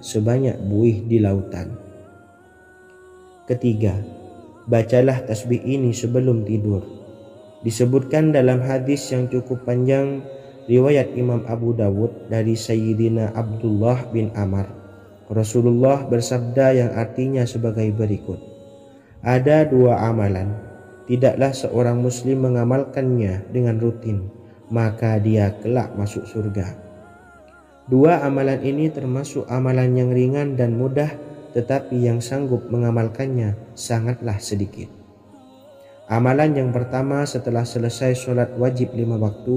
sebanyak buih di lautan. Ketiga, bacalah tasbih ini sebelum tidur. Disebutkan dalam hadis yang cukup panjang riwayat Imam Abu Dawud dari Sayyidina Abdullah bin Amr, Rasulullah bersabda yang artinya sebagai berikut: ada dua amalan, tidaklah seorang muslim mengamalkannya dengan rutin, maka dia kelak masuk surga. Dua amalan ini termasuk amalan yang ringan dan mudah, tetapi yang sanggup mengamalkannya sangatlah sedikit. Amalan yang pertama setelah selesai sholat wajib 5 waktu,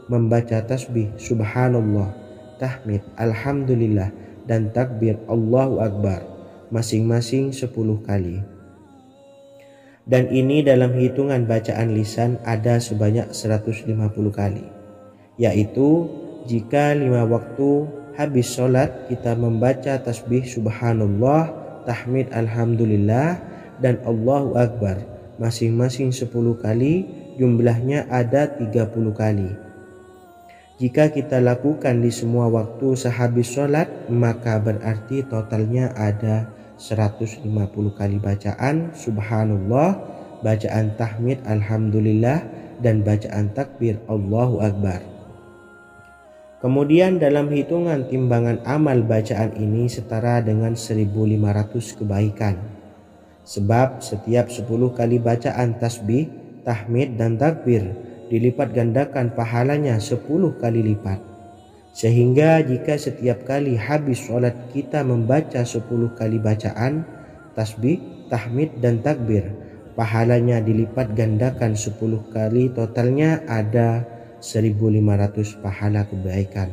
membaca tasbih subhanallah, tahmid, alhamdulillah, dan takbir Allahu Akbar masing-masing 10 kali. Dan ini dalam hitungan bacaan lisan ada sebanyak 150 kali, yaitu jika 5 waktu habis sholat kita membaca tasbih subhanallah, tahmid, alhamdulillah, dan Allahu Akbar masing-masing 10 kali, jumlahnya ada 30 kali. Jika kita lakukan di semua waktu sehabis sholat, maka berarti totalnya ada 150 kali bacaan subhanallah, bacaan tahmid alhamdulillah, dan bacaan takbir Allahu Akbar. Kemudian dalam hitungan timbangan amal bacaan ini setara dengan 1500 kebaikan. Sebab setiap 10 kali bacaan tasbih, tahmid, dan takbir dilipat gandakan pahalanya 10 kali lipat. Sehingga jika setiap kali habis sholat kita membaca 10 kali bacaan tasbih, tahmid, dan takbir, pahalanya dilipat gandakan 10 kali, totalnya ada 1500 pahala kebaikan.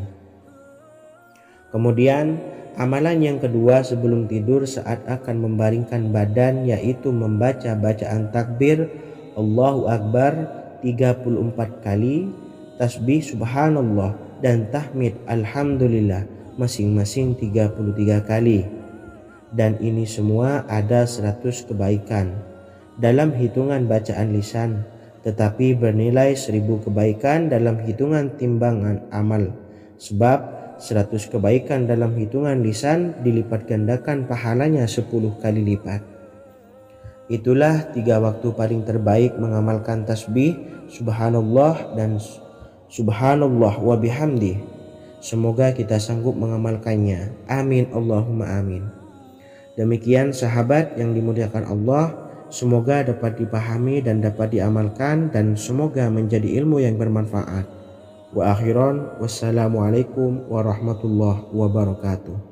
Kemudian amalan yang kedua sebelum tidur saat akan membaringkan badan, yaitu membaca bacaan takbir Allahu Akbar 34 kali, tasbih subhanallah, dan tahmid alhamdulillah masing-masing 33 kali. Dan ini semua ada 100 kebaikan dalam hitungan bacaan lisan, tetapi bernilai 1000 kebaikan dalam hitungan timbangan amal. Sebab 100 kebaikan dalam hitungan lisan dilipat gandakan pahalanya 10 kali lipat. Itulah 3 waktu paling terbaik mengamalkan tasbih subhanallah dan subhanallah wa bihamdih. Semoga kita sanggup mengamalkannya. Amin Allahumma amin. Demikian sahabat yang dimuliakan Allah, semoga dapat dipahami dan dapat diamalkan, dan semoga menjadi ilmu yang bermanfaat. Wa akhiran, wassalamualaikum warahmatullahi wabarakatuh.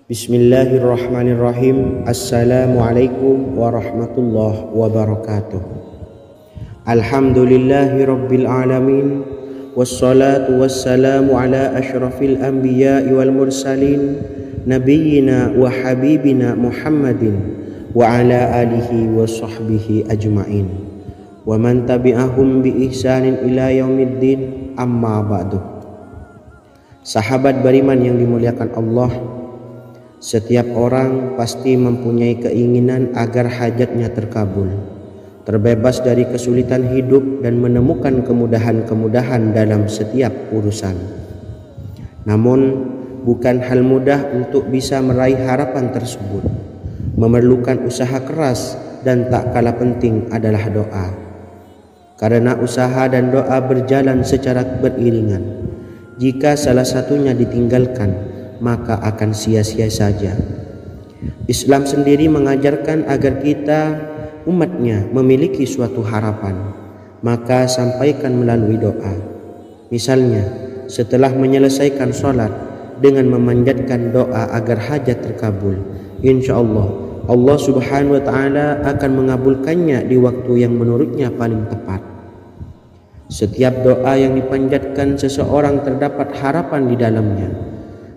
Bismillahirrahmanirrahim. Assalamualaikum warahmatullahi wabarakatuh. Alhamdulillahi rabbil alamin, wassalatu wassalamu ala ashrafil anbiya'i wal mursalin, nabiyyina wa habibina Muhammadin wa ala alihi wa sahbihi ajma'in, wa man tabi'ahum bi ihsanin ila yaumiddin, amma ba'du. Sahabat beriman yang dimuliakan Allah, setiap orang pasti mempunyai keinginan agar hajatnya terkabul, terbebas dari kesulitan hidup, dan menemukan kemudahan-kemudahan dalam setiap urusan. Namun, bukan hal mudah untuk bisa meraih harapan tersebut. Memerlukan usaha keras, dan tak kalah penting adalah doa. Karena usaha dan doa berjalan secara beriringan. Jika salah satunya ditinggalkan, maka akan sia-sia saja. Islam sendiri mengajarkan agar kita umatnya memiliki suatu harapan, maka sampaikan melalui doa. Misalnya, setelah menyelesaikan sholat dengan memanjatkan doa agar hajat terkabul, insya Allah subhanahu wa ta'ala akan mengabulkannya di waktu yang menurutnya paling tepat. Setiap doa yang dipanjatkan seseorang terdapat harapan di dalamnya.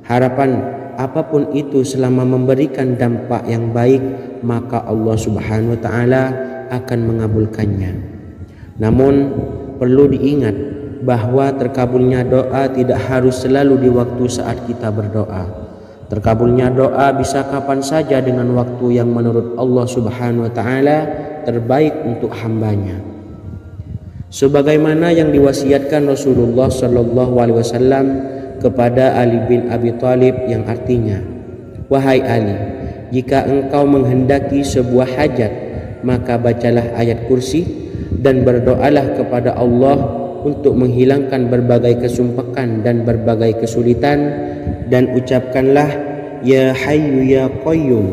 Harapan apapun itu selama memberikan dampak yang baik, maka Allah subhanahu wa ta'ala akan mengabulkannya. Namun perlu diingat bahwa terkabulnya doa tidak harus selalu di waktu saat kita berdoa. Terkabulnya doa bisa kapan saja dengan waktu yang menurut Allah Subhanahu wa taala terbaik untuk hambanya. Sebagaimana yang diwasiatkan Rasulullah sallallahu alaihi wasallam kepada Ali bin Abi Thalib yang artinya, "Wahai Ali, jika engkau menghendaki sebuah hajat, maka bacalah ayat kursi dan berdoalah kepada Allah untuk menghilangkan berbagai kesumpakan dan berbagai kesulitan, dan ucapkanlah, Ya Hayyu Ya Qayyum,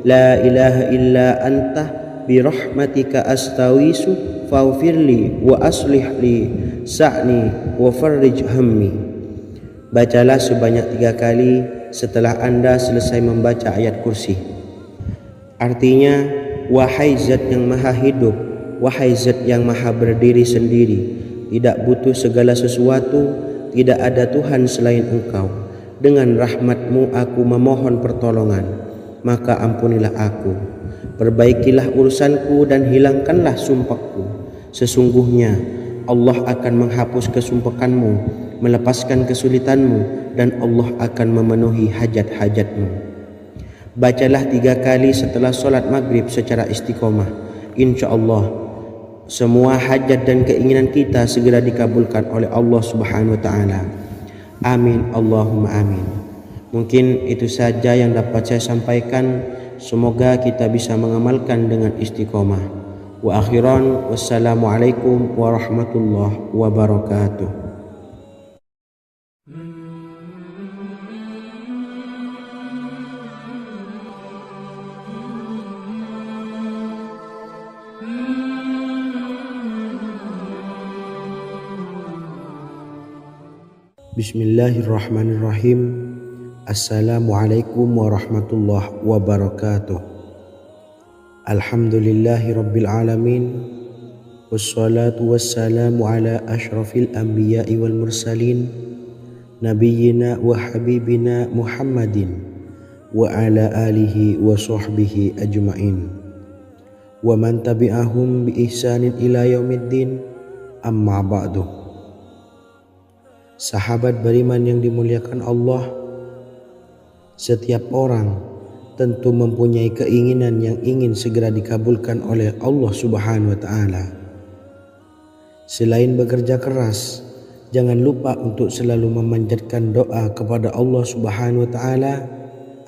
La ilaha illa anta birahmatika astawisu faghfirli wa aslih li sa'ni wa farrij hammi." Bacalah sebanyak 3 kali setelah Anda selesai membaca ayat kursi. Artinya, wahai zat yang maha hidup, wahai zat yang maha berdiri sendiri, tidak butuh segala sesuatu, tidak ada Tuhan selain Engkau. Dengan rahmat-Mu aku memohon pertolongan, maka ampunilah aku. Perbaikilah urusanku dan hilangkanlah sumpahku. Sesungguhnya Allah akan menghapus kesumpahanmu, melepaskan kesulitanmu, dan Allah akan memenuhi hajat-hajatmu. Bacalah 3 kali setelah solat maghrib secara istiqomah. Insya Allah semua hajat dan keinginan kita segera dikabulkan oleh Allah Subhanahu wa taala. Amin Allahumma amin. Mungkin itu saja yang dapat saya sampaikan. Semoga kita bisa mengamalkan dengan istiqomah. Wa akhiran, wassalamualaikum warahmatullahi wabarakatuh. Bismillahirrahmanirrahim. Assalamualaikum warahmatullahi wabarakatuh. Alhamdulillahi rabbil alamin. Wassalatu wassalamu ala ashrafil anbiya'i wal mursalin, nabiyyina wa habibina Muhammadin wa ala alihi wa sahbihi ajma'in wa man tabi'ahum bi ihsanin ila yaumiddin, amma ba'du. Sahabat beriman yang dimuliakan Allah, setiap orang tentu mempunyai keinginan yang ingin segera dikabulkan oleh Allah Subhanahu wa taala. Selain bekerja keras, jangan lupa untuk selalu memanjatkan doa kepada Allah Subhanahu wa taala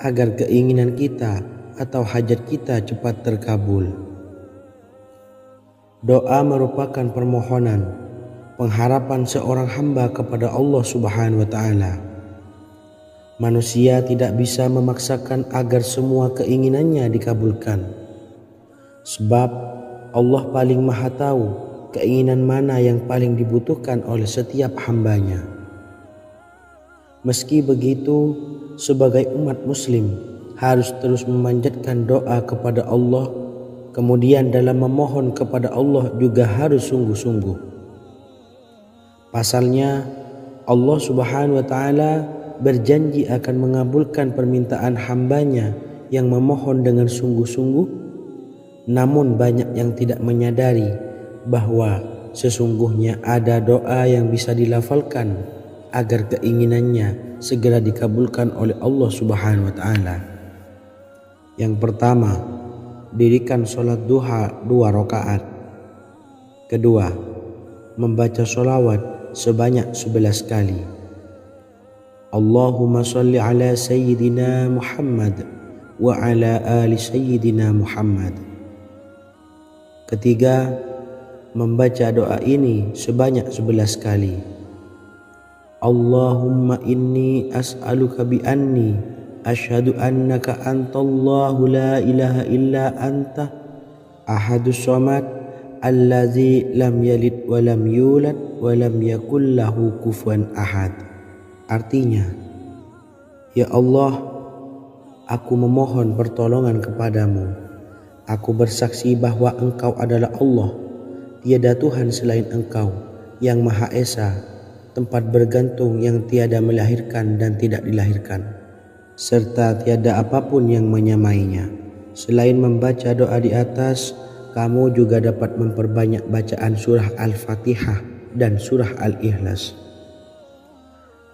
agar keinginan kita atau hajat kita cepat terkabul. Doa merupakan permohonan, pengharapan seorang hamba kepada Allah Subhanahu wa taala. Manusia tidak bisa memaksakan agar semua keinginannya dikabulkan, sebab Allah paling maha tahu keinginan mana yang paling dibutuhkan oleh setiap hambanya. Meski begitu, sebagai umat muslim harus terus memanjatkan doa kepada Allah, kemudian dalam memohon kepada Allah juga harus sungguh-sungguh. Pasalnya, Allah Subhanahu wa taala berjanji akan mengabulkan permintaan hambanya yang memohon dengan sungguh-sungguh. Namun banyak yang tidak menyadari bahwa sesungguhnya ada doa yang bisa dilafalkan agar keinginannya segera dikabulkan oleh Allah Subhanahu wa taala. Yang pertama, dirikan sholat duha 2 rakaat. Kedua, membaca sholawat sebanyak 11 kali. Allahumma salli ala Sayyidina Muhammad wa ala ali Sayyidina Muhammad. Ketiga, membaca doa ini sebanyak 11 kali. Allahumma inni as'aluka bi anni asyhadu annaka antallahu la ilaha illa anta ahadus samad allazi lam yalid wa lam yulad wa lam yakul lahu kufuwan ahad. Artinya, ya Allah, aku memohon pertolongan kepadamu. Aku bersaksi bahwa Engkau adalah Allah, tiada Tuhan selain Engkau, yang Maha Esa, tempat bergantung yang tiada melahirkan dan tidak dilahirkan, serta tiada apapun yang menyamainya. Selain membaca doa di atas, kamu juga dapat memperbanyak bacaan surah Al-Fatihah dan surah Al-Ikhlas.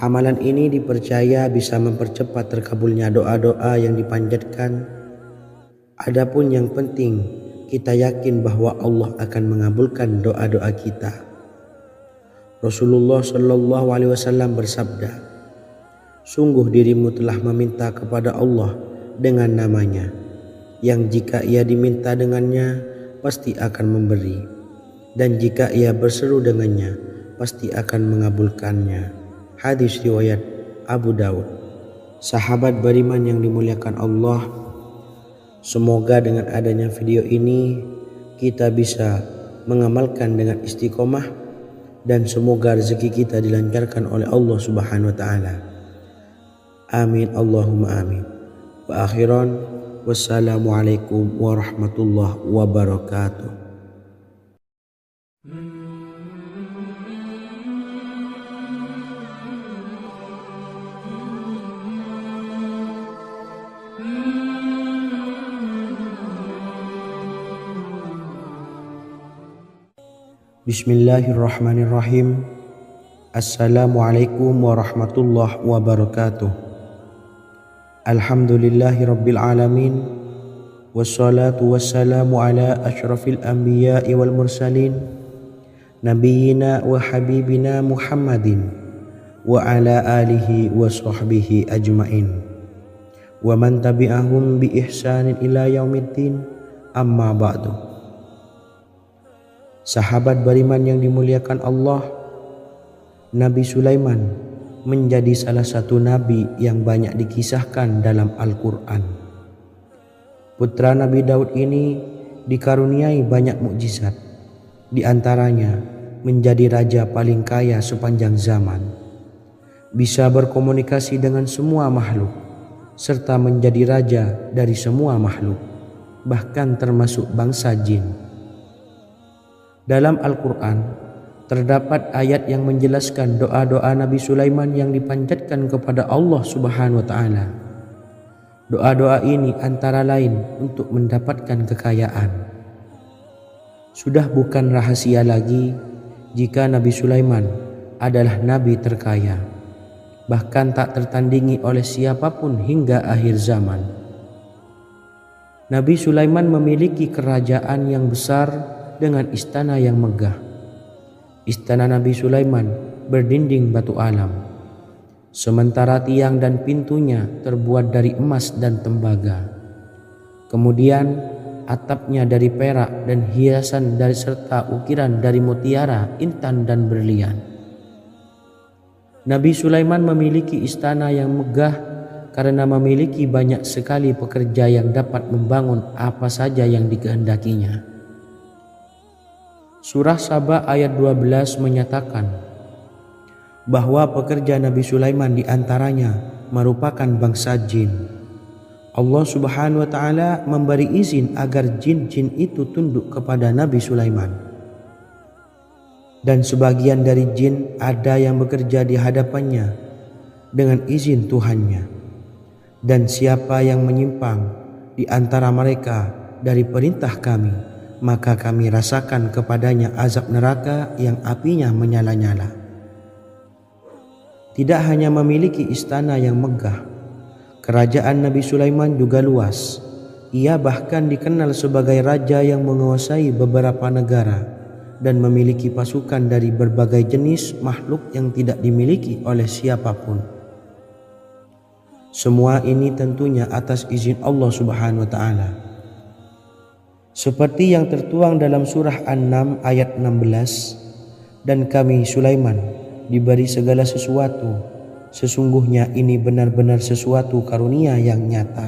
Amalan ini dipercaya bisa mempercepat terkabulnya doa-doa yang dipanjatkan. Adapun yang penting, kita yakin bahwa Allah akan mengabulkan doa-doa kita. Rasulullah Shallallahu Alaihi Wasallam bersabda, "Sungguh dirimu telah meminta kepada Allah dengan namanya, yang jika ia diminta dengannya, pasti akan memberi. Dan jika ia berseru dengannya, pasti akan mengabulkannya." Hadis riwayat Abu Dawud. Sahabat beriman yang dimuliakan Allah, semoga dengan adanya video ini kita bisa mengamalkan dengan istiqomah, dan semoga rezeki kita dilancarkan oleh Allah Subhanahu wa taala. Amin Allahumma amin. Wa akhiran, wassalamualaikum warahmatullahi wabarakatuh. Bismillahirrahmanirrahim. Assalamualaikum warahmatullahi wabarakatuh. Alhamdulillahirabbil alamin. Wassalatu wassalamu ala asyrafil anbiya'i wal mursalin, nabiyyina wa habibina Muhammadin wa ala alihi wa sahbihi ajmain, wa man tabi'ahum bi ihsanin ila yaumiddin, amma ba'du. Sahabat beriman yang dimuliakan Allah, Nabi Sulaiman menjadi salah satu nabi yang banyak dikisahkan dalam Al-Quran. Putra Nabi Daud ini dikaruniai banyak mukjizat, di antaranya menjadi raja paling kaya sepanjang zaman, bisa berkomunikasi dengan semua makhluk, serta menjadi raja dari semua makhluk, bahkan termasuk bangsa jin. Dalam Al-Quran terdapat ayat yang menjelaskan doa-doa Nabi Sulaiman yang dipanjatkan kepada Allah Subhanahu wa taala. Doa-doa ini antara lain untuk mendapatkan kekayaan. Sudah bukan rahasia lagi jika Nabi Sulaiman adalah nabi terkaya, bahkan tak tertandingi oleh siapapun hingga akhir zaman. Nabi Sulaiman memiliki kerajaan yang besar dengan istana yang megah. Istana Nabi Sulaiman berdinding batu alam, sementara tiang dan pintunya terbuat dari emas dan tembaga. Kemudian atapnya dari perak dan hiasan dari serta ukiran dari mutiara, intan dan berlian. Nabi Sulaiman memiliki istana yang megah karena memiliki banyak sekali pekerja yang dapat membangun apa saja yang dikehendakinya. Surah Saba ayat 12 menyatakan bahwa pekerja Nabi Sulaiman diantaranya merupakan bangsa jin. Allah Subhanahu wa taala memberi izin agar jin-jin itu tunduk kepada Nabi Sulaiman. Dan sebagian dari jin ada yang bekerja di hadapannya dengan izin Tuhannya. Dan siapa yang menyimpang di antara mereka dari perintah kami, maka kami rasakan kepadanya azab neraka yang apinya menyala-nyala. Tidak hanya memiliki istana yang megah, kerajaan Nabi Sulaiman juga luas. Ia bahkan dikenal sebagai raja yang menguasai beberapa negara dan memiliki pasukan dari berbagai jenis makhluk yang tidak dimiliki oleh siapapun. Semua ini tentunya atas izin Allah Subhanahu wa taala. Seperti yang tertuang dalam surah An-Naml ayat 16, dan kami Sulaiman diberi segala sesuatu, sesungguhnya ini benar-benar sesuatu karunia yang nyata.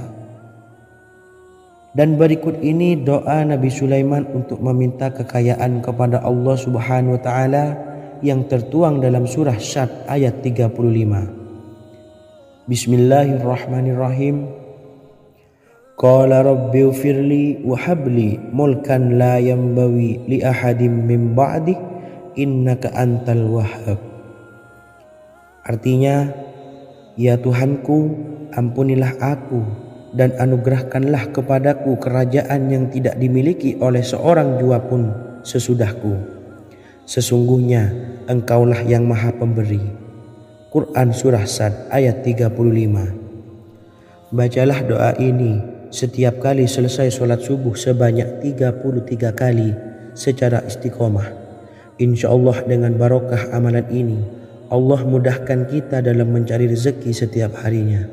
Dan berikut ini doa Nabi Sulaiman untuk meminta kekayaan kepada Allah Subhanahu wa taala yang tertuang dalam surah Syad ayat 35. Bismillahirrahmanirrahim. Qala rabbi ufirli wa habli mulkan la yanbawi li ahadim min ba'di innaka antal wahhab. Artinya, ya Tuhanku, ampunilah aku dan anugerahkanlah kepadaku kerajaan yang tidak dimiliki oleh seorang jua pun sesudahku. Sesungguhnya Engkaulah yang Maha Pemberi, Quran Surah Sad ayat 35. Bacalah doa ini setiap kali selesai sholat subuh sebanyak 33 kali secara istiqomah. Insya Allah dengan barokah amalan ini, Allah mudahkan kita dalam mencari rezeki setiap harinya.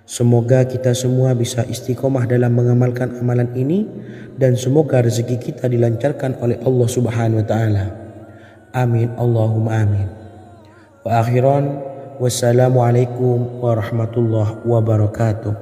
Semoga kita semua bisa istiqomah dalam mengamalkan amalan ini dan semoga rezeki kita dilancarkan oleh Allah Subhanahu wa taala. Amin Allahumma amin. Wa akhiran, wassalamualaikum warahmatullahi wabarakatuh.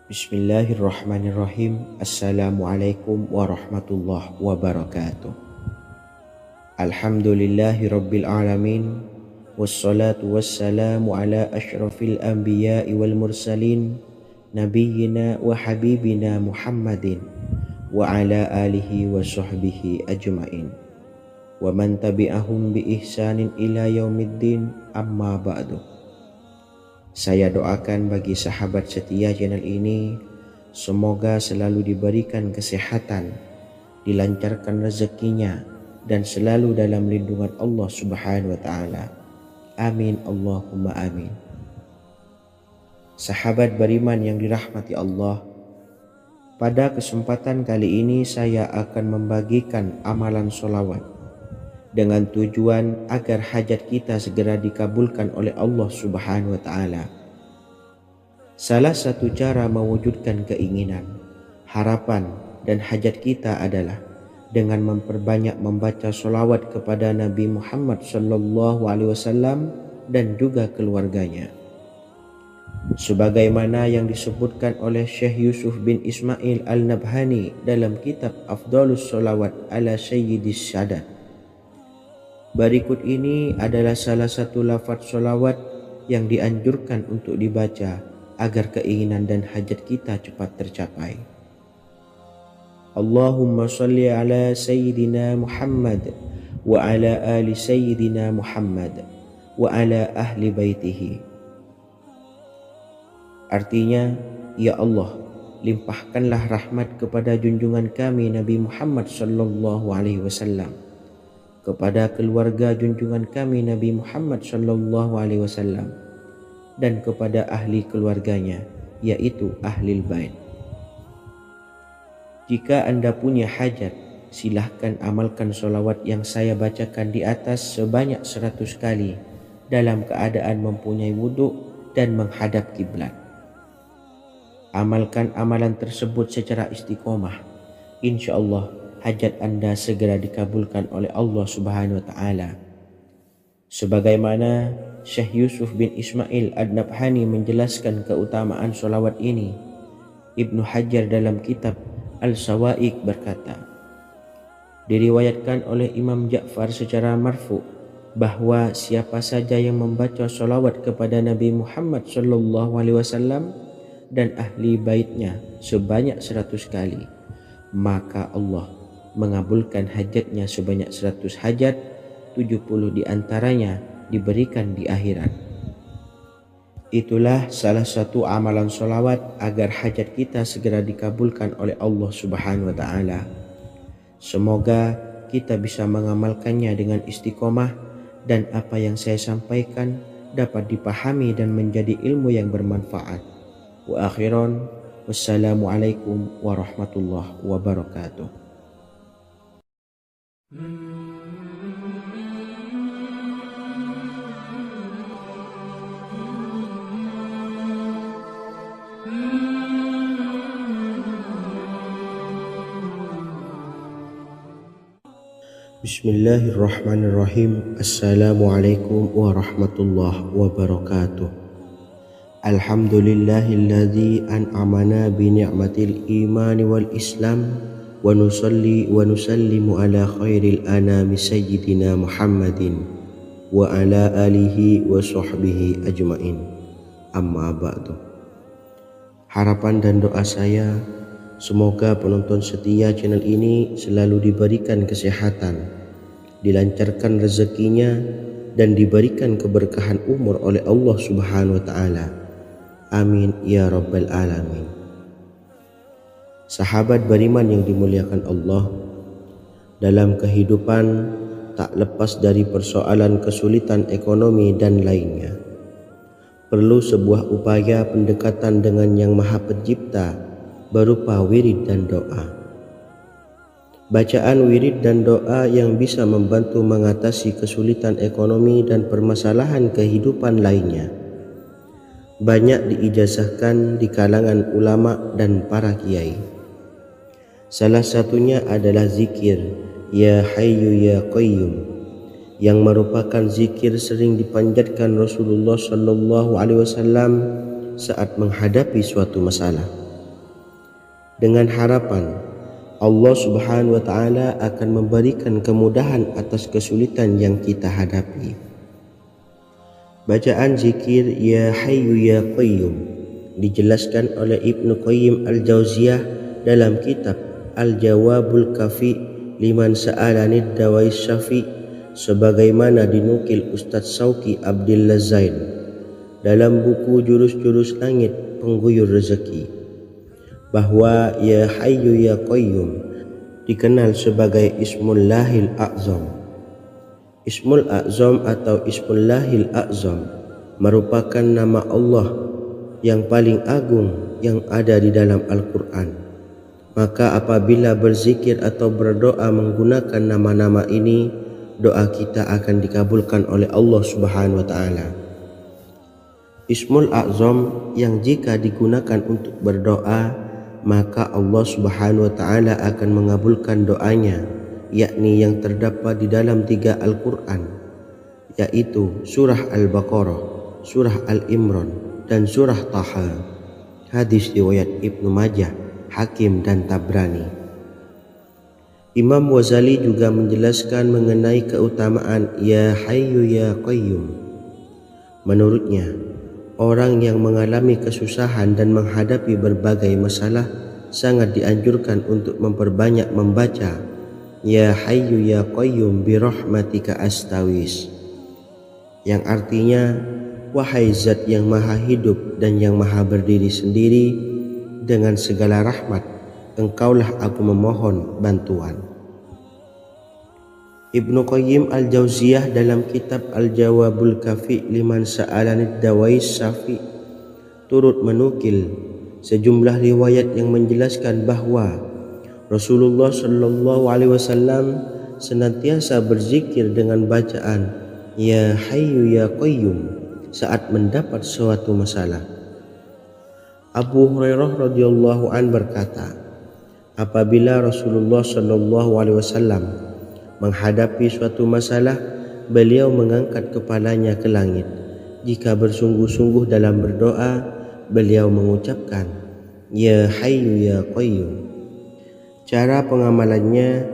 Bismillahirrahmanirrahim. Assalamualaikum warahmatullahi wabarakatuh. Alhamdulillahi rabbil alamin. Wassalatu wassalamu ala ashrafil anbiya'i wal mursalin, nabiyyina wa habibina Muhammadin wa ala alihi wa sahbihi ajma'in wa man tabi'ahum bi ihsanin ila yaumiddin, amma ba'du. Saya doakan bagi sahabat setia channel ini, semoga selalu diberikan kesehatan, dilancarkan rezekinya, dan selalu dalam lindungan Allah Subhanahu wa taala. Amin Allahumma amin. Sahabat beriman yang dirahmati Allah, pada kesempatan kali ini saya akan membagikan amalan sholawat dengan tujuan agar hajat kita segera dikabulkan oleh Allah Subhanahu wa taala. Salah satu cara mewujudkan keinginan, harapan, dan hajat kita adalah dengan memperbanyak membaca sholawat kepada Nabi Muhammad SAW dan juga keluarganya. Sebagaimana yang disebutkan oleh Syekh Yusuf bin Ismail Al-Nabhani dalam kitab Afdhalus Sholawat ala Sayyidis Sadat. Berikut ini adalah salah satu lafaz sholawat yang dianjurkan untuk dibaca agar keinginan dan hajat kita cepat tercapai. Allahumma salli ala Sayyidina Muhammad wa ala ali Sayyidina Muhammad wa ala ahli baitihi. Artinya, ya Allah, limpahkanlah rahmat kepada junjungan kami Nabi Muhammad sallallahu alaihi wasallam, kepada keluarga junjungan kami Nabi Muhammad sallallahu alaihi wasallam, dan kepada ahli keluarganya, yaitu ahlil bait. Jika Anda punya hajat, silahkan amalkan sholawat yang saya bacakan di atas sebanyak 100 kali dalam keadaan mempunyai wudhu dan menghadap kiblat. Amalkan amalan tersebut secara istiqomah. Insya Allah hajat Anda segera dikabulkan oleh Allah Subhanahu wa taala. Sebagaimana Syekh Yusuf bin Ismail Ad-Nabhani menjelaskan keutamaan sholawat ini, Ibnu Hajar dalam kitab Al-Sawa'iq berkata, diriwayatkan oleh Imam Ja'far secara marfu bahwa siapa saja yang membaca sholawat kepada Nabi Muhammad SAW dan ahli baitnya sebanyak 100 kali, maka Allah mengabulkan hajatnya sebanyak 100 hajat, 70 diantaranya diberikan di akhirat. Itulah salah satu amalan sholawat agar hajat kita segera dikabulkan oleh Allah Subhanahu wa taala. Semoga kita bisa mengamalkannya dengan istiqomah dan apa yang saya sampaikan dapat dipahami dan menjadi ilmu yang bermanfaat. Wa akhiran, wassalamualaikum warahmatullahi wabarakatuh. Bismillahirrahmanirrahim. Assalamualaikum warahmatullahi wabarakatuh. Alhamdulillahilladzi an'amana bi ni'matil imani wal islam wa nusalli wa nusallimu ala khairil anami sayyidina Muhammadin wa ala alihi wa sahbihi ajmain. Amma ba'du. Harapan dan doa saya, semoga penonton setia channel ini selalu diberikan kesehatan, dilancarkan rezekinya, dan diberikan keberkahan umur oleh Allah Subhanahu wa taala. Amin ya rabbal alamin. Sahabat beriman yang dimuliakan Allah, dalam kehidupan tak lepas dari persoalan kesulitan ekonomi dan lainnya. Perlu sebuah upaya pendekatan dengan Yang Maha Pencipta berupa wirid dan doa. Bacaan wirid dan doa yang bisa membantu mengatasi kesulitan ekonomi dan permasalahan kehidupan lainnya banyak diijazahkan di kalangan ulama dan para kiai. Salah satunya adalah zikir Ya Hayyu Ya Qayyum, yang merupakan zikir sering dipanjatkan Rasulullah SAW saat menghadapi suatu masalah, dengan harapan Allah Subhanahu wa taala akan memberikan kemudahan atas kesulitan yang kita hadapi. Bacaan zikir Ya Hayyu Ya Qayyum dijelaskan oleh Ibnu Qayyim Al-Jauziyah dalam kitab Al-Jawabul Kafi liman sa'alanid dawais syafi, sebagaimana dinukil Ustadz Sauki Abdillah Zain dalam buku Jurus-Jurus Langit Pengguyur Rezeki, bahwa Ya Hayyu Ya Qayyum dikenal sebagai Ismullahil A'zam. Ismul A'zam atau Ismullahil A'zam merupakan nama Allah yang paling agung yang ada di dalam Al-Quran. Maka apabila berzikir atau berdoa menggunakan nama-nama ini, doa kita akan dikabulkan oleh Allah Subhanahu wa taala. Ismul A'zam yang jika digunakan untuk berdoa, maka Allah Subhanahu wa taala akan mengabulkan doanya, yakni yang terdapat di dalam 3 Al-Quran, yaitu surah Al-Baqarah, surah Al-Imran, dan surah Taha. Hadis riwayat Ibnu Majah, Hakim, dan Tabrani. Imam Ghazali juga menjelaskan mengenai keutamaan Ya Hayyu Ya Qayyum. Menurutnya, orang yang mengalami kesusahan dan menghadapi berbagai masalah sangat dianjurkan untuk memperbanyak membaca Ya Hayyu Ya Qayyum bi rahmatika astawis, yang artinya, wahai zat yang maha hidup dan yang maha berdiri sendiri, dengan segala rahmat engkaulah aku memohon bantuan. Ibnu Qayyim Al-Jauziyah dalam kitab Al-Jawabul Kafi liman sa'alanid dawais syafi turut menukil sejumlah riwayat yang menjelaskan bahwa Rasulullah SAW senantiasa berzikir dengan bacaan Ya Hayyu Ya Qayyum saat mendapat suatu masalah. Abu Hurairah radhiyallahu an berkata, apabila Rasulullah SAW menghadapi suatu masalah, beliau mengangkat kepalanya ke langit. Jika bersungguh-sungguh dalam berdoa, beliau mengucapkan Ya Hayyu Ya Qayyum. Cara pengamalannya,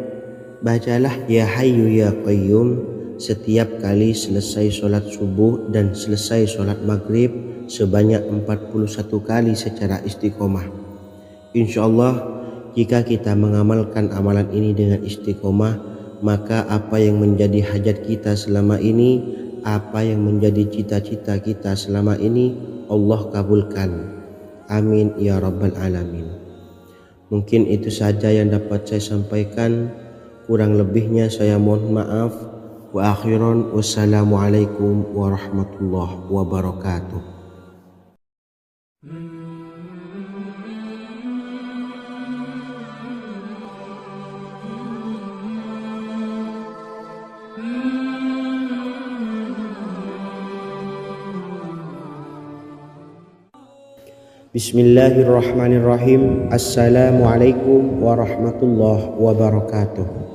bacalah Ya Hayyu Ya Qayyum setiap kali selesai sholat subuh dan selesai sholat maghrib sebanyak 41 kali secara istiqomah. Insyaallah, jika kita mengamalkan amalan ini dengan istiqomah, maka apa yang menjadi hajat kita selama ini, apa yang menjadi cita-cita kita selama ini, Allah kabulkan. Amin ya rabbal alamin. Mungkin itu saja yang dapat saya sampaikan. Kurang lebihnya saya mohon maaf. Wa akhiran, wassalamualaikum warahmatullahi wabarakatuh. Bismillahirrahmanirrahim. Assalamualaikum warahmatullahi wabarakatuh.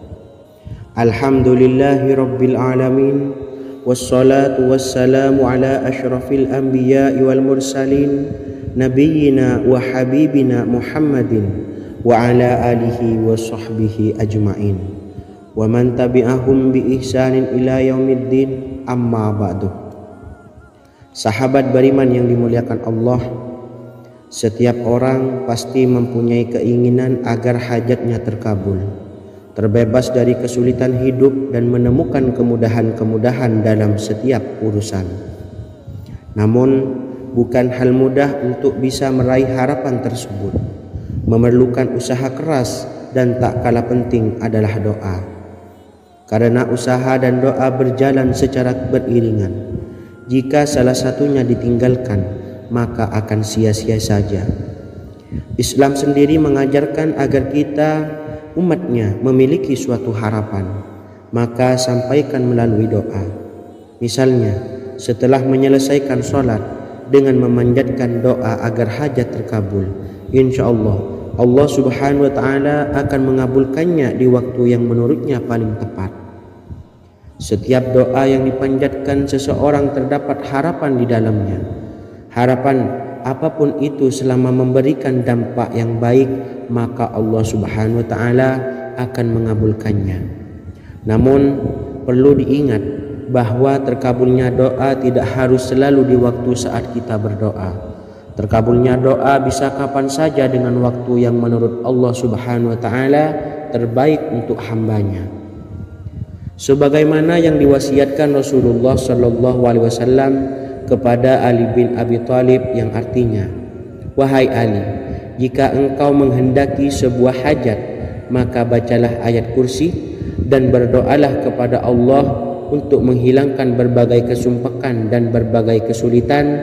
Alhamdulillahi rabbil alamin, wassalatu wassalamu ala asyrafil anbiya'i wal mursalin, nabiyyina wa habibina Muhammadin wa ala alihi wa sahbihi ajma'in, wa man tabi'ahum bi ihsanin ila yaumiddin, amma ba'du. Sahabat beriman yang dimuliakan Allah, setiap orang pasti mempunyai keinginan agar hajatnya terkabul. terbebas dari kesulitan hidup dan menemukan kemudahan-kemudahan dalam setiap urusan. Namun, bukan hal mudah untuk bisa meraih harapan tersebut. Memerlukan usaha keras dan tak kalah penting adalah doa. Karena usaha dan doa berjalan secara beriringan. Jika salah satunya ditinggalkan, maka akan sia-sia saja. Islam sendiri mengajarkan agar kita, umatnya, memiliki suatu harapan, maka sampaikan melalui doa. Misalnya, setelah menyelesaikan sholat, dengan memanjatkan doa agar hajat terkabul, insya Allah Subhanahu wa Ta'ala akan mengabulkannya di waktu yang menurutnya paling tepat. Setiap doa yang dipanjatkan seseorang terdapat harapan di dalamnya. Harapan apapun itu selama memberikan dampak yang baik, maka Allah Subhanahu wa Ta'ala akan mengabulkannya. Namun perlu diingat bahwa terkabulnya doa tidak harus selalu di waktu saat kita berdoa. Terkabulnya doa bisa kapan saja dengan waktu yang menurut Allah Subhanahu wa Ta'ala terbaik untuk hambanya. Sebagaimana yang diwasiatkan Rasulullah Sallallahu Alaihi Wasallam kepada Ali bin Abi Thalib, yang artinya, "Wahai Ali, jika engkau menghendaki sebuah hajat, maka bacalah ayat kursi dan berdoalah kepada Allah untuk menghilangkan berbagai kesumpakan dan berbagai kesulitan,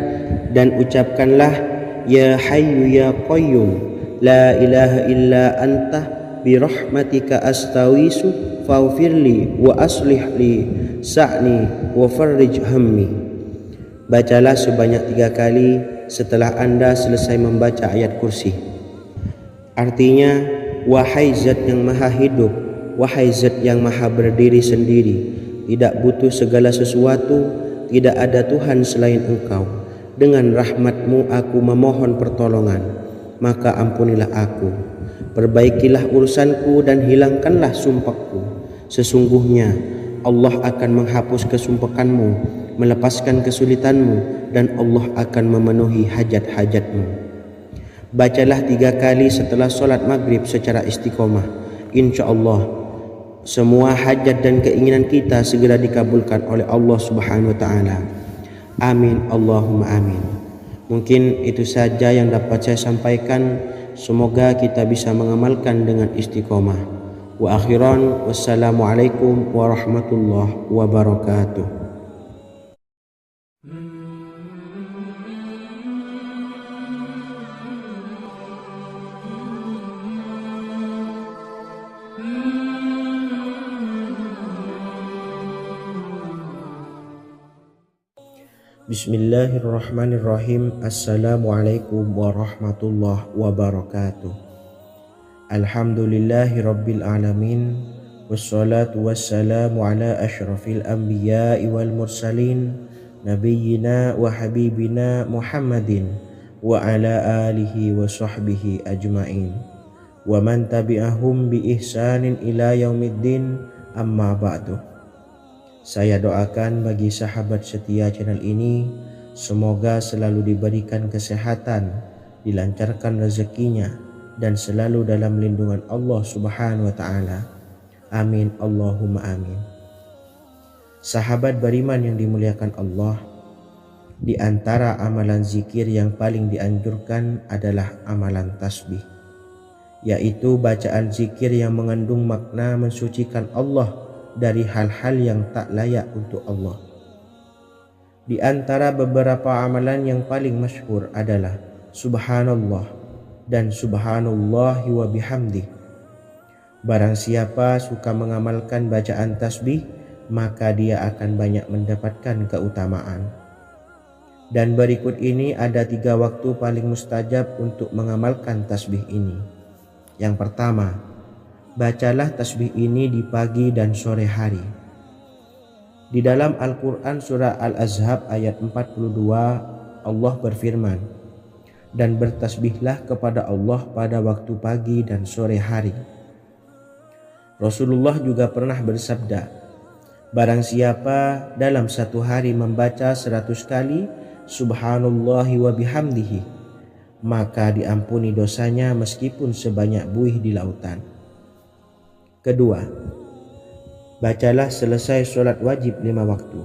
dan ucapkanlah, Ya Hayyu Ya Qayyum, La ilaha illa anta birahmatika astawisu faghfirli wa aslih li sa'ni wa farrij hammi." Bacalah sebanyak 3 kali setelah Anda selesai membaca ayat kursi. Artinya, wahai zat yang maha hidup, wahai zat yang maha berdiri sendiri, tidak butuh segala sesuatu, tidak ada Tuhan selain Engkau. Dengan rahmat-Mu aku memohon pertolongan, maka ampunilah aku. Perbaikilah urusanku dan hilangkanlah sumpahku. Sesungguhnya Allah akan menghapus kesumpahanmu, melepaskan kesulitanmu, dan Allah akan memenuhi hajat-hajatmu. Bacalah 3 kali setelah sholat maghrib secara istiqomah. Insya Allah semua hajat dan keinginan kita segera dikabulkan oleh Allah Subhanahu wa Ta'ala. Amin Allahumma amin. Mungkin itu saja yang dapat saya sampaikan. Semoga kita bisa mengamalkan dengan istiqomah. Wa akhiran, wassalamualaikum warahmatullahi wabarakatuh. Bismillahirrahmanirrahim. Assalamualaikum warahmatullahi wabarakatuh. Alhamdulillahi rabbil alamin. Wassalatu wassalamu ala ashrafil anbiya'i wal mursalin, nabiyyina wa habibina Muhammadin wa ala alihi wa sahbihi ajma'in, wa man tabi'ahum bi ihsanin ila yaumiddin, amma ba'du. Saya doakan bagi sahabat setia channel ini, semoga selalu diberikan kesehatan, dilancarkan rezekinya, dan selalu dalam lindungan Allah Subhanahu wa Ta'ala. Amin Allahumma amin. Sahabat beriman yang dimuliakan Allah, di antara amalan zikir yang paling dianjurkan adalah amalan tasbih, yaitu bacaan zikir yang mengandung makna mensucikan Allah dari hal-hal yang tak layak untuk Allah. Di antara beberapa amalan yang paling masyhur adalah Subhanallah dan Subhanallahi wa bihamdih. Barang siapa suka mengamalkan bacaan tasbih, maka dia akan banyak mendapatkan keutamaan. Dan berikut ini ada 3 waktu paling mustajab untuk mengamalkan tasbih ini. Yang pertama, bacalah tasbih ini di pagi dan sore hari. Di dalam Al-Quran surah Al-Ahzab ayat 42, Allah berfirman, "Dan bertasbihlah kepada Allah pada waktu pagi dan sore hari." Rasulullah juga pernah bersabda, barang siapa dalam satu hari membaca 100 kali Subhanallahi wa bihamdihi, maka diampuni dosanya meskipun sebanyak buih di lautan. Kedua, bacalah selesai sholat wajib 5 waktu.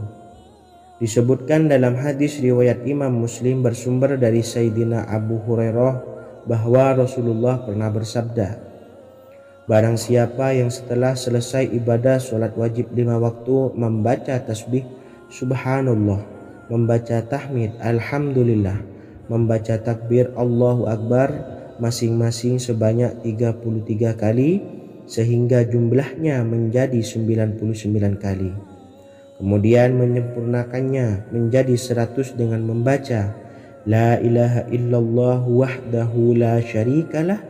Disebutkan dalam hadis riwayat Imam Muslim bersumber dari Sayyidina Abu Hurairah bahwa Rasulullah pernah bersabda, barang siapa yang setelah selesai ibadah sholat wajib 5 waktu membaca tasbih subhanallah, membaca tahmid alhamdulillah, membaca takbir Allahu Akbar masing-masing sebanyak 33 kali sehingga jumlahnya menjadi 99 kali. Kemudian menyempurnakannya menjadi 100 dengan membaca La ilaha illallah wahdahu la syarikalah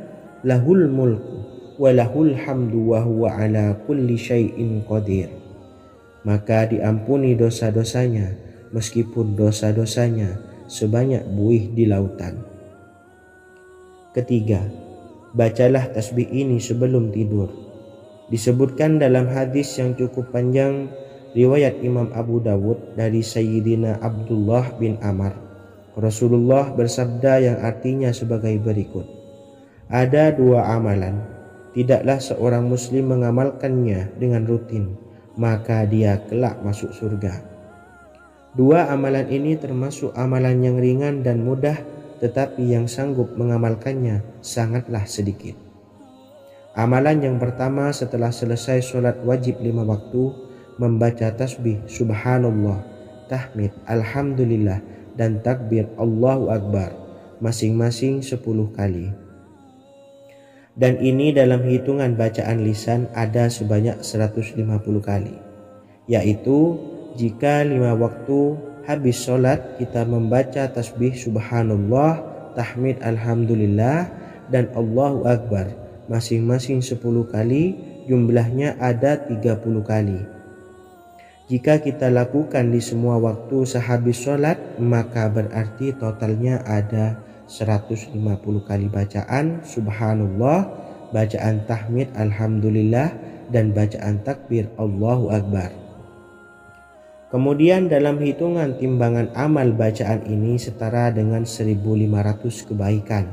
lahul mulku wa lahul hamdu wa huwa ala kulli syai'in qadir. Maka diampuni dosa-dosanya meskipun dosa-dosanya sebanyak buih di lautan. Ketiga, bacalah tasbih ini sebelum tidur. Disebutkan dalam hadis yang cukup panjang riwayat Imam Abu Dawud dari Sayyidina Abdullah bin Amar. Rasulullah bersabda yang artinya sebagai berikut. Ada 2 amalan, tidaklah seorang muslim mengamalkannya dengan rutin, maka dia kelak masuk surga. 2 amalan ini termasuk amalan yang ringan dan mudah, tetapi yang sanggup mengamalkannya sangatlah sedikit. Amalan yang pertama setelah selesai sholat wajib 5 waktu, membaca tasbih subhanallah, tahmid alhamdulillah dan takbir Allahu Akbar masing-masing 10 kali. Dan ini dalam hitungan bacaan lisan ada sebanyak 150 kali, yaitu jika 5 waktu habis sholat kita membaca tasbih subhanallah, tahmid alhamdulillah dan Allahu Akbar masing-masing 10 kali, jumlahnya ada 30 kali. Jika kita lakukan di semua waktu sehabis sholat, maka berarti totalnya ada 150 kali bacaan subhanallah, bacaan tahmid alhamdulillah dan bacaan takbir Allahu Akbar. Kemudian dalam hitungan timbangan amal bacaan ini setara dengan 1500 kebaikan.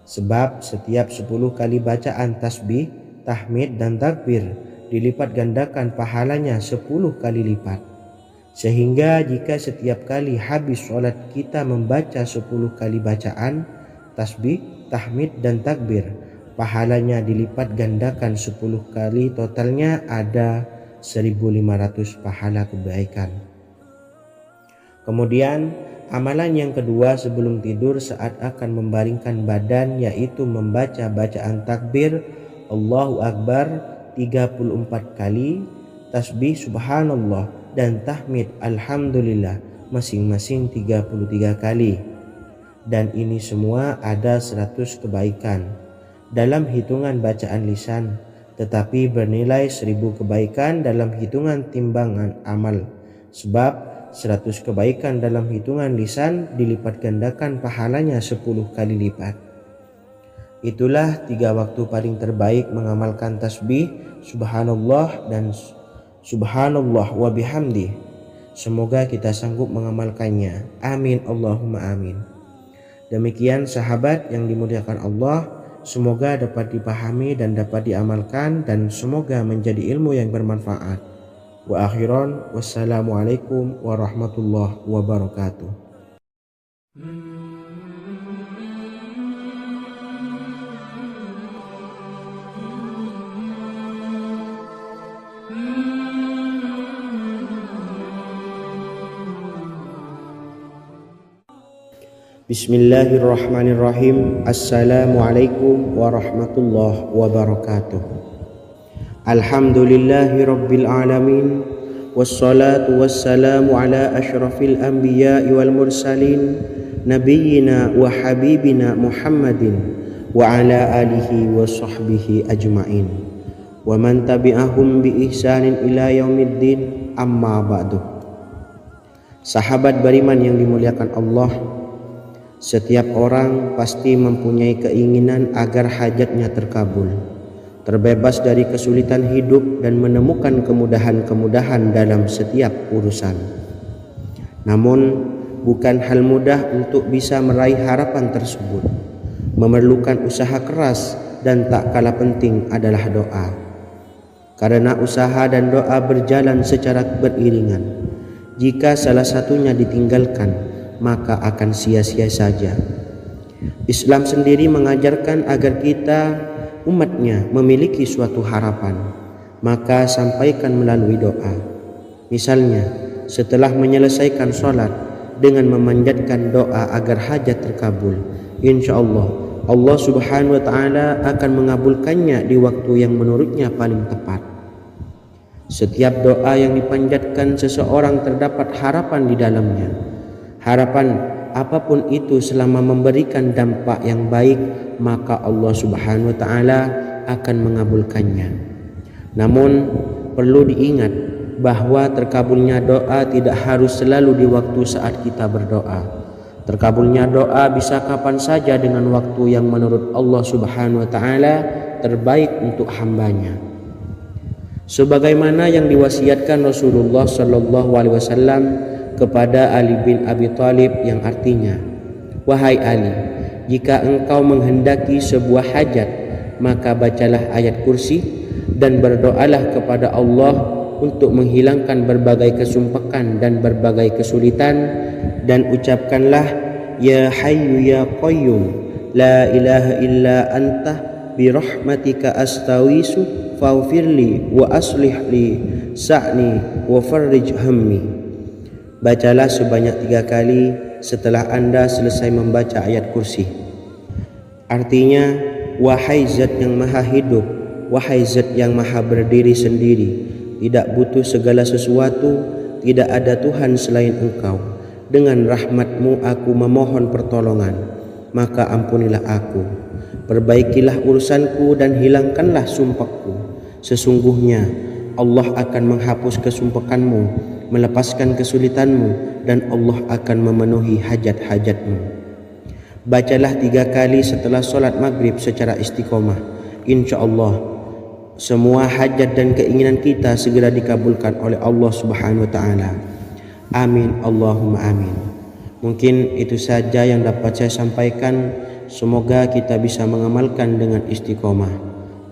Sebab setiap 10 kali bacaan tasbih, tahmid dan takbir dilipat gandakan pahalanya 10 kali lipat. Sehingga jika setiap kali habis sholat kita membaca 10 kali bacaan tasbih, tahmid dan takbir, pahalanya dilipat gandakan 10 kali, totalnya ada 1500 pahala kebaikan. Kemudian amalan yang kedua sebelum tidur saat akan membaringkan badan, yaitu membaca bacaan takbir Allahu Akbar 34 kali, tasbih subhanallah dan tahmid alhamdulillah masing-masing 33 kali. Dan ini semua ada 100 kebaikan dalam hitungan bacaan lisan, tetapi bernilai 1000 kebaikan dalam hitungan timbangan amal. Sebab 100 kebaikan dalam hitungan lisan dilipat gandakan pahalanya 10 kali lipat. Itulah 3 waktu paling terbaik mengamalkan tasbih subhanallah dan subhanallah wa bihamdi. Semoga kita sanggup mengamalkannya. Amin Allahumma amin. Demikian sahabat yang dimuliakan Allah, semoga dapat dipahami dan dapat diamalkan, dan semoga menjadi ilmu yang bermanfaat. Wa akhiran, wassalamualaikum warahmatullahi wabarakatuh. Bismillahirrahmanirrahim. Assalamualaikum warahmatullahi wabarakatuh. Alhamdulillahi rabbil alamin, wassalatu wassalamu ala ashrafil anbiya'i wal mursalin, nabiyyina wa habibina Muhammadin wa ala alihi wa sahbihi ajma'in wa man tabi'ahum bi ihsanin ila yaumiddin, amma ba'du. Sahabat beriman yang dimuliakan Allah, setiap orang pasti mempunyai keinginan agar hajatnya terkabul, terbebas dari kesulitan hidup dan menemukan kemudahan-kemudahan dalam setiap urusan. Namun bukan hal mudah untuk bisa meraih harapan tersebut. Memerlukan usaha keras dan tak kalah penting adalah doa. karena usaha dan doa berjalan secara beriringan. Jika salah satunya ditinggalkan, maka akan sia-sia saja. Islam sendiri mengajarkan agar kita umatnya memiliki suatu harapan, maka sampaikan melalui doa. Misalnya, setelah menyelesaikan sholat dengan memanjatkan doa agar hajat terkabul, insya Allah Subhanahu wa Ta'ala akan mengabulkannya di waktu yang menurutnya paling tepat. Setiap doa yang dipanjatkan seseorang terdapat harapan di dalamnya. Harapan apapun itu selama memberikan dampak yang baik, maka Allah Subhanahu wa Ta'ala akan mengabulkannya. Namun perlu diingat bahwa terkabulnya doa tidak harus selalu di waktu saat kita berdoa. Terkabulnya doa bisa kapan saja dengan waktu yang menurut Allah Subhanahu wa Ta'ala terbaik untuk hambanya. Sebagaimana yang diwasiatkan Rasulullah Sallallahu Alaihi Wasallam kepada Ali bin Abi Thalib, yang artinya, "Wahai Ali, jika engkau menghendaki sebuah hajat, maka bacalah ayat kursi dan berdoalah kepada Allah untuk menghilangkan berbagai kesumpekan dan berbagai kesulitan, dan ucapkanlah, Ya Hayyu Ya Qayyum, La ilaha illa anta birahmatika astawisu faghfirli wa aslih li sa'ni wa farrij hammi." Bacalah sebanyak 3 kali setelah Anda selesai membaca ayat kursi. Artinya, wahai zat yang maha hidup, wahai zat yang maha berdiri sendiri, tidak butuh segala sesuatu, tidak ada Tuhan selain Engkau. Dengan rahmat-Mu aku memohon pertolongan, maka ampunilah aku. Perbaikilah urusanku dan hilangkanlah sumpahku. Sesungguhnya Allah akan menghapus kesumpekanmu, melepaskan kesulitanmu, dan Allah akan memenuhi hajat-hajatmu. Bacalah 3 kali setelah sholat maghrib secara istiqomah. Insya Allah semua hajat dan keinginan kita segera dikabulkan oleh Allah Subhanahu wa Ta'ala. Amin Allahumma amin. Mungkin itu saja yang dapat saya sampaikan. Semoga kita bisa mengamalkan dengan istiqomah.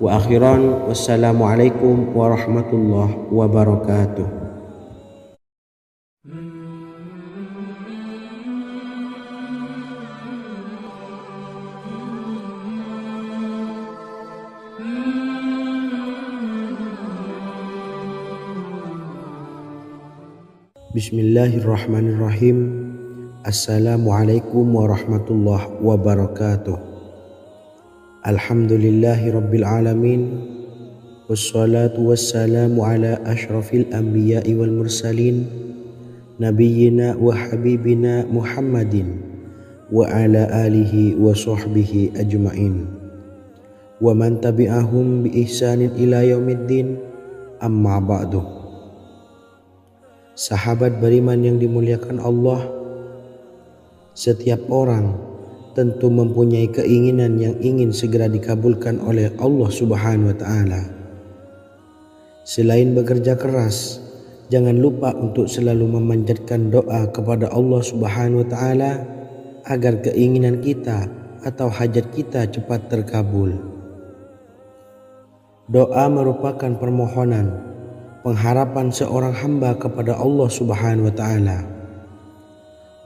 Wa akhiran, wassalamualaikum warahmatullahi wabarakatuh. Bismillahirrahmanirrahim. Assalamualaikum warahmatullahi wabarakatuh. Alhamdulillahi rabbil alamin. Wassalatu wassalamu ala ashrafil anbiya'i wal mursalin, nabiyyina wa habibina Muhammadin wa ala alihi wa sahbihi ajma'in wa man tabi'ahum bi ihsanin ila yaumiddin, amma ba'du. Sahabat beriman yang dimuliakan Allah, setiap orang tentu mempunyai keinginan yang ingin segera dikabulkan oleh Allah Subhanahu wa Ta'ala. Selain bekerja keras, jangan lupa untuk selalu memanjatkan doa kepada Allah Subhanahu wa Ta'ala agar keinginan kita atau hajat kita cepat terkabul. Doa merupakan permohonan, pengharapan seorang hamba kepada Allah Subhanahu wa Ta'ala.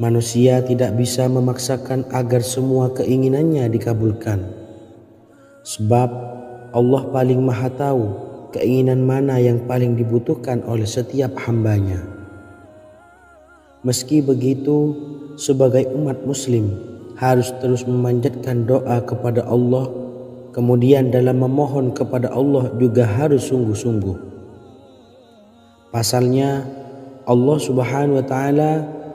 Manusia tidak bisa memaksakan agar semua keinginannya dikabulkan, sebab Allah paling maha tahu keinginan mana yang paling dibutuhkan oleh setiap hambanya. Meski begitu, sebagai umat muslim harus terus memanjatkan doa kepada Allah, kemudian dalam memohon kepada Allah juga harus sungguh-sungguh. Pasalnya, Allah Subhanahu wa Ta'ala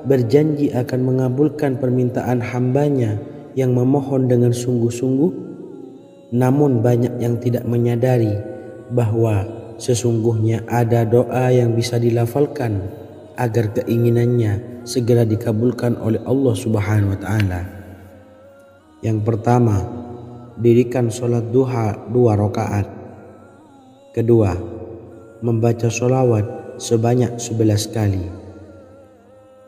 berjanji akan mengabulkan permintaan hambanya yang memohon dengan sungguh-sungguh. Namun banyak yang tidak menyadari bahwa sesungguhnya ada doa yang bisa dilafalkan agar keinginannya segera dikabulkan oleh Allah Subhanahu wa Ta'ala. Yang pertama, dirikan sholat duha 2 rakaat. Kedua, membaca sholawat sebanyak 11 kali.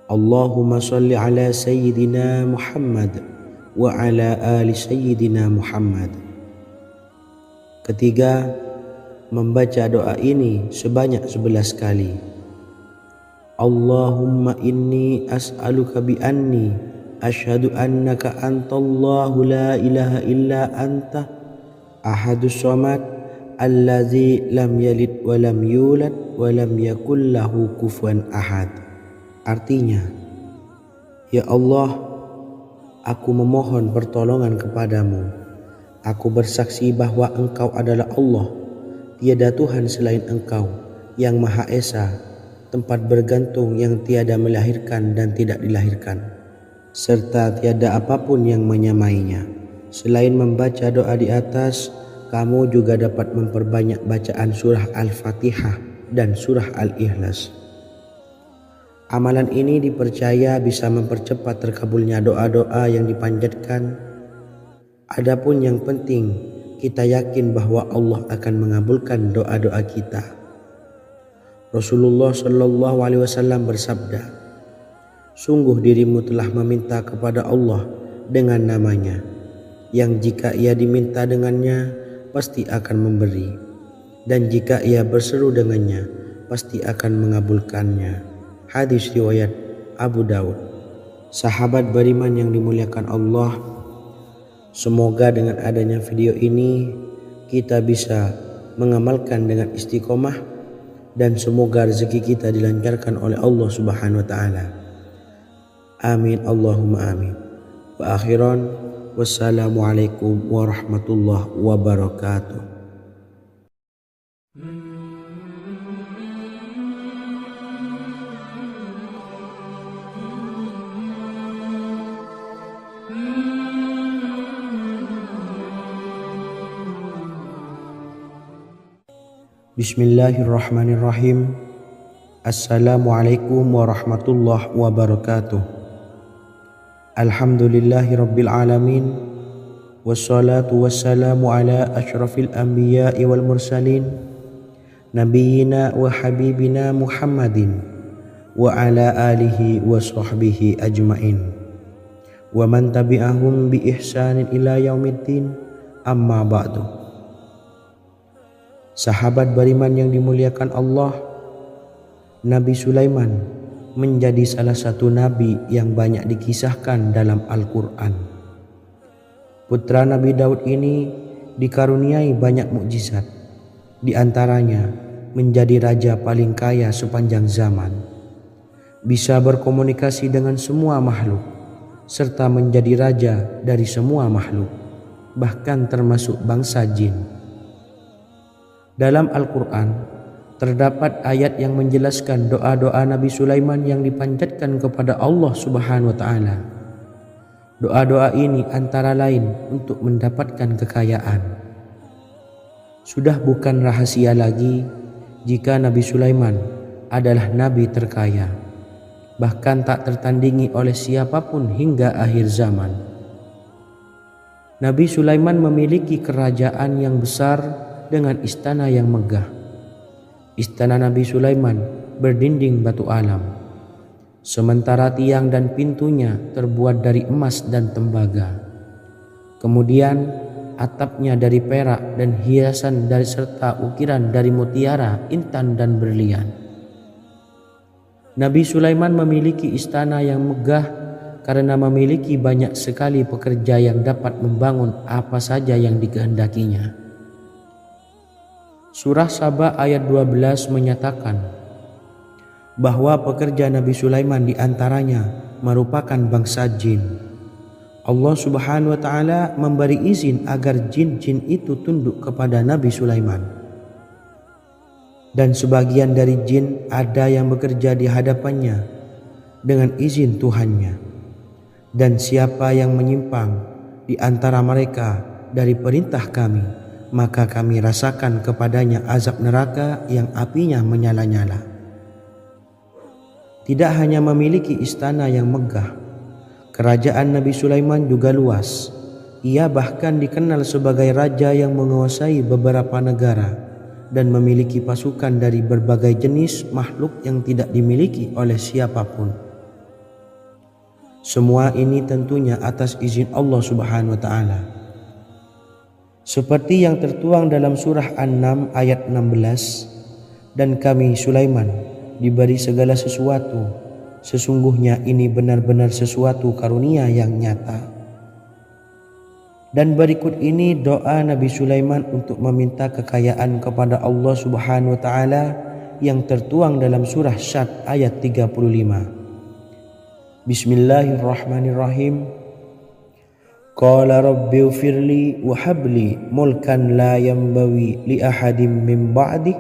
Allahumma salli ala Sayyidina Muhammad wa ala ali Sayyidina Muhammad. Ketiga, membaca doa ini sebanyak 11 kali. Allahumma inni as'aluka bi anni asyhadu annaka antallahu la ilaha illa anta ahadus samad allazi lam yalid wa lam yulad wa lam yakul lahu kufuwan ahad. Artinya, ya Allah, aku memohon pertolongan kepadamu. Aku bersaksi bahwa Engkau adalah Allah, tiada Tuhan selain Engkau, yang Maha Esa, tempat bergantung yang tiada melahirkan dan tidak dilahirkan, serta tiada apapun yang menyamainya. Selain membaca doa di atas, kamu juga dapat memperbanyak bacaan surah Al-Fatihah dan surah Al-Ikhlas. Amalan ini dipercaya bisa mempercepat terkabulnya doa-doa yang dipanjatkan. Adapun yang penting, kita yakin bahwa Allah akan mengabulkan doa-doa kita. Rasulullah Shallallahu Alaihi Wasallam bersabda, sungguh dirimu telah meminta kepada Allah dengan namanya, yang jika ia diminta dengannya, pasti akan memberi, dan jika ia berseru dengannya, pasti akan mengabulkannya. Hadis riwayat Abu Dawud. Sahabat beriman yang dimuliakan Allah, semoga dengan adanya video ini kita bisa mengamalkan dengan istiqomah, dan semoga rezeki kita dilancarkan oleh Allah Subhanahu wa taala. Amin Allahumma amin. Wa akhiran, wassalamualaikum warahmatullahi wabarakatuh. Bismillahirrahmanirrahim. Assalamualaikum warahmatullahi wabarakatuh. Alhamdulillahi rabbil alamin. Wassalatu wassalamu ala asyrafil anbiya'i wal mursalin, nabiyyina wa habibina Muhammadin wa ala alihi wa sahbihi ajmain, wa man tabi'ahum bi ihsanin ila yaumiddin, amma ba'du. Sahabat beriman yang dimuliakan Allah, Nabi Sulaiman menjadi salah satu nabi yang banyak dikisahkan dalam Al-Quran. Putra Nabi Daud ini dikaruniai banyak mukjizat, di antaranya menjadi raja paling kaya sepanjang zaman, bisa berkomunikasi dengan semua makhluk, serta menjadi raja dari semua makhluk, bahkan termasuk bangsa jin. Dalam Al-Quran terdapat ayat yang menjelaskan doa-doa Nabi Sulaiman yang dipanjatkan kepada Allah Subhanahu wa taala. Doa-doa ini antara lain untuk mendapatkan kekayaan. Sudah bukan rahasia lagi jika Nabi Sulaiman adalah nabi terkaya, bahkan tak tertandingi oleh siapapun hingga akhir zaman. Nabi Sulaiman memiliki kerajaan yang besar dengan istana yang megah. Istana Nabi Sulaiman berdinding batu alam, sementara tiang dan pintunya terbuat dari emas dan tembaga. Kemudian atapnya dari perak dan hiasan dari serta ukiran dari mutiara, intan dan berlian. Nabi Sulaiman memiliki istana yang megah karena memiliki banyak sekali pekerja yang dapat membangun apa saja yang dikehendakinya. Surah Saba ayat 12 menyatakan bahwa pekerja Nabi Sulaiman diantaranya merupakan bangsa jin. Allah Subhanahu wa taala memberi izin agar jin-jin itu tunduk kepada Nabi Sulaiman. Dan sebagian dari jin ada yang bekerja di hadapannya dengan izin Tuhannya. Dan siapa yang menyimpang di antara mereka dari perintah kami, maka kami rasakan kepadanya azab neraka yang apinya menyala-nyala. Tidak hanya memiliki istana yang megah, kerajaan Nabi Sulaiman juga luas. Ia bahkan dikenal sebagai raja yang menguasai beberapa negara dan memiliki pasukan dari berbagai jenis makhluk yang tidak dimiliki oleh siapapun. Semua ini tentunya atas izin Allah Subhanahu wa taala. Seperti yang tertuang dalam surah An-Naml ayat 16, dan kami Sulaiman diberi segala sesuatu, sesungguhnya ini benar-benar sesuatu karunia yang nyata. Dan berikut ini doa Nabi Sulaiman untuk meminta kekayaan kepada Allah Subhanahu wa taala yang tertuang dalam surah Syad ayat 35. Bismillahirrahmanirrahim. Qala rabbighfirli wa habli mulkan la yanbawi li ahadim min ba'di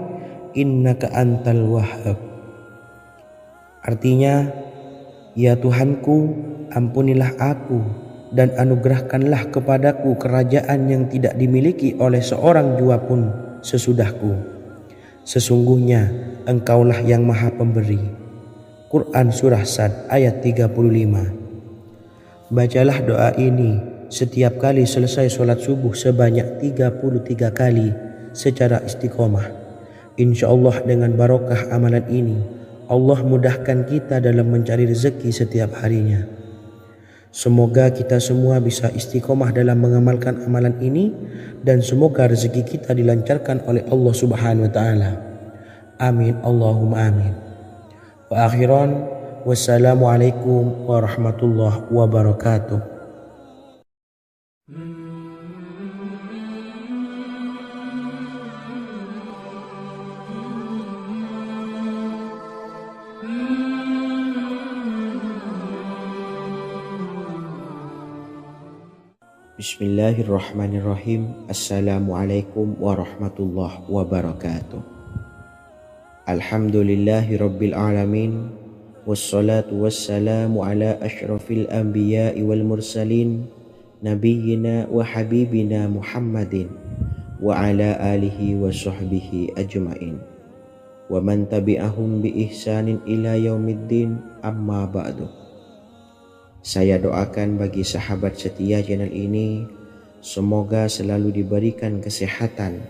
innaka antal wahhab. Artinya, ya Tuhanku, ampunilah aku dan anugerahkanlah kepadaku kerajaan yang tidak dimiliki oleh seorang jua pun sesudahku. Sesungguhnya Engkaulah yang Maha Pemberi. Quran Surah Sad ayat 35. Bacalah doa ini setiap kali selesai sholat subuh sebanyak 33 kali secara istiqomah. Insya Allah dengan barokah amalan ini, Allah mudahkan kita dalam mencari rezeki setiap harinya. Semoga kita semua bisa istiqomah dalam mengamalkan amalan ini, dan semoga rezeki kita dilancarkan oleh Allah Subhanahu wa taala. Amin Allahumma amin. Wa akhiran, wassalamualaikum warahmatullahi wabarakatuh. Bismillahirrahmanirrahim. Assalamualaikum warahmatullahi wabarakatuh. Alhamdulillahi rabbil alamin. Wassalatu wassalamu ala ashrafil anbiya'i wal mursalin, nabiyyina wa habibina Muhammadin wa ala alihi wa sahbihi ajma'in wa man tabi'ahum bi ihsanin ila yaumiddin, amma ba'du. Saya doakan bagi sahabat setia channel ini, semoga selalu diberikan kesehatan,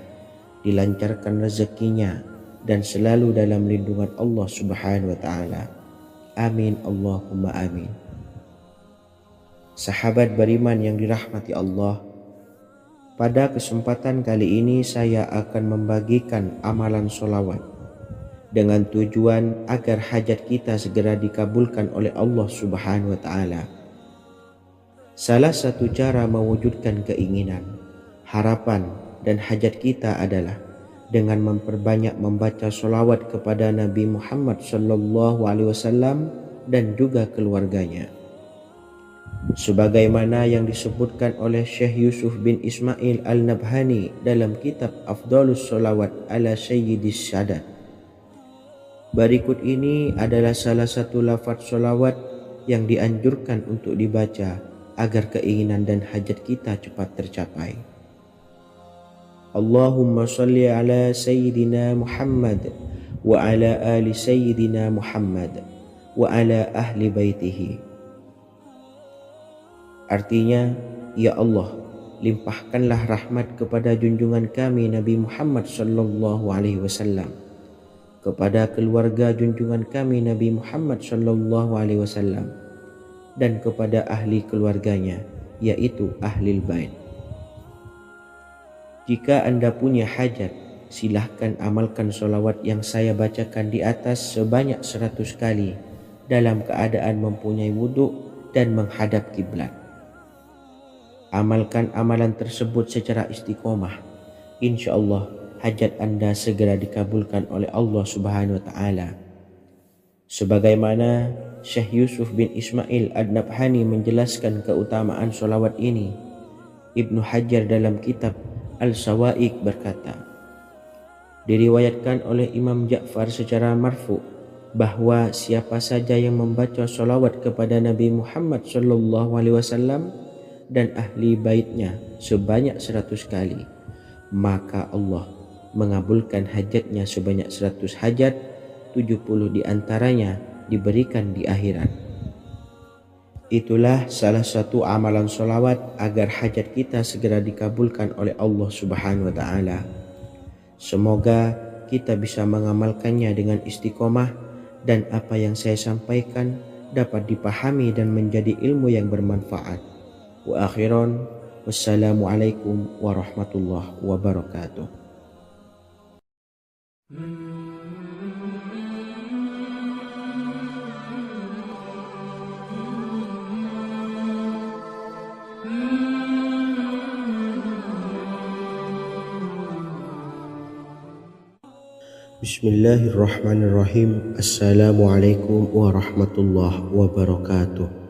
dilancarkan rezekinya, dan selalu dalam lindungan Allah Subhanahu wa taala. Amin Allahumma amin. Sahabat beriman yang dirahmati Allah, pada kesempatan kali ini saya akan membagikan amalan sholawat dengan tujuan agar hajat kita segera dikabulkan oleh Allah Subhanahu wa taala. Salah satu cara mewujudkan keinginan, harapan, dan hajat kita adalah dengan memperbanyak membaca sholawat kepada Nabi Muhammad SAW dan juga keluarganya. Sebagaimana yang disebutkan oleh Syekh Yusuf bin Ismail Al-Nabhani dalam kitab Afdhalus Sholawat ala Sayyidis Sadat. Berikut ini adalah salah satu lafaz sholawat yang dianjurkan untuk dibaca agar keinginan dan hajat kita cepat tercapai. Allahumma salli ala Sayyidina Muhammad wa ala ali Sayyidina Muhammad wa ala ahli baitihi. Artinya, ya Allah, limpahkanlah rahmat kepada junjungan kami Nabi Muhammad sallallahu alaihi wasallam, kepada keluarga junjungan kami Nabi Muhammad sallallahu alaihi wasallam, dan kepada ahli keluarganya, yaitu ahlil bait. Jika Anda punya hajat, silahkan amalkan sholawat yang saya bacakan di atas sebanyak 100 kali dalam keadaan mempunyai wudhu dan menghadap kiblat. Amalkan amalan tersebut secara istiqomah. Insya Allah hajat Anda segera dikabulkan oleh Allah Subhanahu wa taala. Sebagaimana Syekh Yusuf bin Ismail Ad-Nabhani menjelaskan keutamaan sholawat ini, Ibnu Hajar dalam kitab Al-Sawa'iq berkata, diriwayatkan oleh Imam Ja'far secara marfu bahwa siapa saja yang membaca sholawat kepada Nabi Muhammad SAW dan ahli baitnya sebanyak 100 kali, maka Allah mengabulkan hajatnya sebanyak 100 hajat, 70 diantaranya diberikan di akhirat. Itulah salah satu amalan sholawat agar hajat kita segera dikabulkan oleh Allah Subhanahu wa taala. Semoga kita bisa mengamalkannya dengan istiqomah dan apa yang saya sampaikan dapat dipahami dan menjadi ilmu yang bermanfaat. Wa akhiran, Wassalamualaikum warahmatullahi wabarakatuh. Bismillahirrahmanirrahim. Assalamualaikum warahmatullahi wabarakatuh.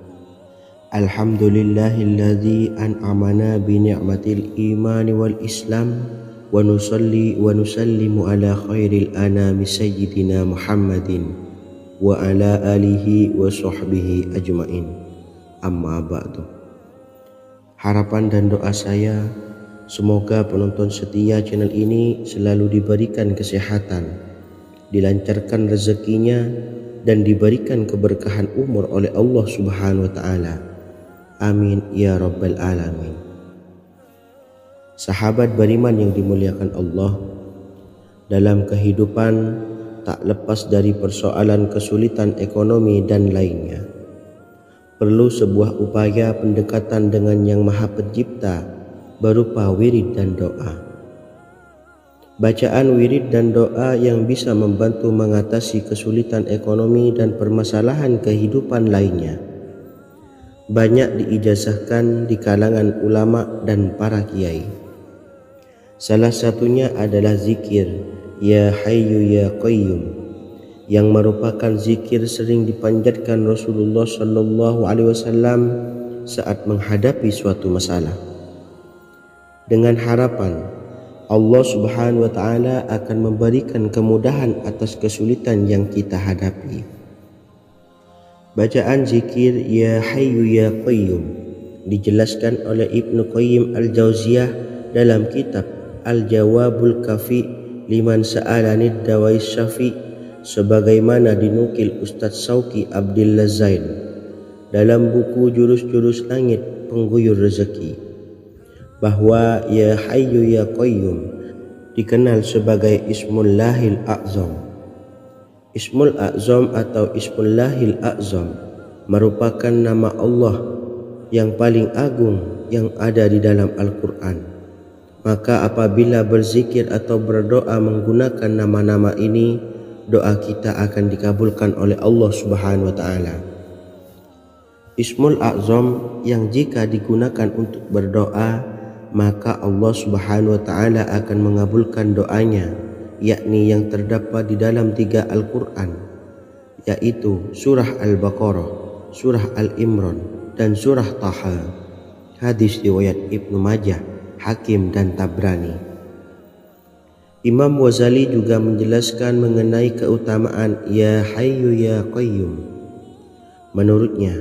Alhamdulillahilladzi an'amana bi ni'matil imani wal islam wa nusalli wa nusallimu ala khairil anami sayyidina Muhammadin wa ala alihi wa sahbihi ajmain. Amma ba'du. Harapan dan doa saya, semoga penonton setia channel ini selalu diberikan kesehatan, dilancarkan rezekinya, dan diberikan keberkahan umur oleh Allah Subhanahu wa Ta'ala. Amin ya Rabbal Alamin. Sahabat beriman yang dimuliakan Allah, dalam kehidupan tak lepas dari persoalan kesulitan ekonomi dan lainnya. Perlu sebuah upaya pendekatan dengan Yang Maha Pencipta berupa wirid dan doa. Bacaan wirid dan doa yang bisa membantu mengatasi kesulitan ekonomi dan permasalahan kehidupan lainnya banyak diijazahkan di kalangan ulama dan para kiai. Salah satunya adalah zikir Ya Hayyu Ya Qayyum, yang merupakan zikir sering dipanjatkan Rasulullah SAW saat menghadapi suatu masalah, dengan harapan Allah Subhanahu wa Ta'ala akan memberikan kemudahan atas kesulitan yang kita hadapi. Bacaan zikir Ya Hayyu Ya Qayyum dijelaskan oleh Ibnu Qayyim Al-Jauziyah dalam kitab Al-Jawabul Kafi liman sa'alanid dawais syafi, sebagaimana dinukil Ustadz Sauki Abdillah Zain dalam buku Jurus-Jurus Langit Pengguyur Rezeki, bahwa Ya Hayyu Ya Qayyum dikenal sebagai Ismullahil A'zam. Ismul A'zam atau Ismullahil A'zam merupakan nama Allah yang paling agung yang ada di dalam Al-Quran. Maka apabila berzikir atau berdoa menggunakan nama-nama ini, doa kita akan dikabulkan oleh Allah Subhanahu wa Ta'ala. Ismul A'zam yang jika digunakan untuk berdoa, maka Allah Subhanahu wa Ta'ala akan mengabulkan doanya, yakni yang terdapat di dalam 3 Al-Quran, yaitu surah Al-Baqarah, surah Al-Imran, dan surah Taha. Hadis riwayat Ibnu Majah, Hakim, dan Tabrani. Imam Ghazali juga menjelaskan mengenai keutamaan Ya Hayyu Ya Qayyum. Menurutnya,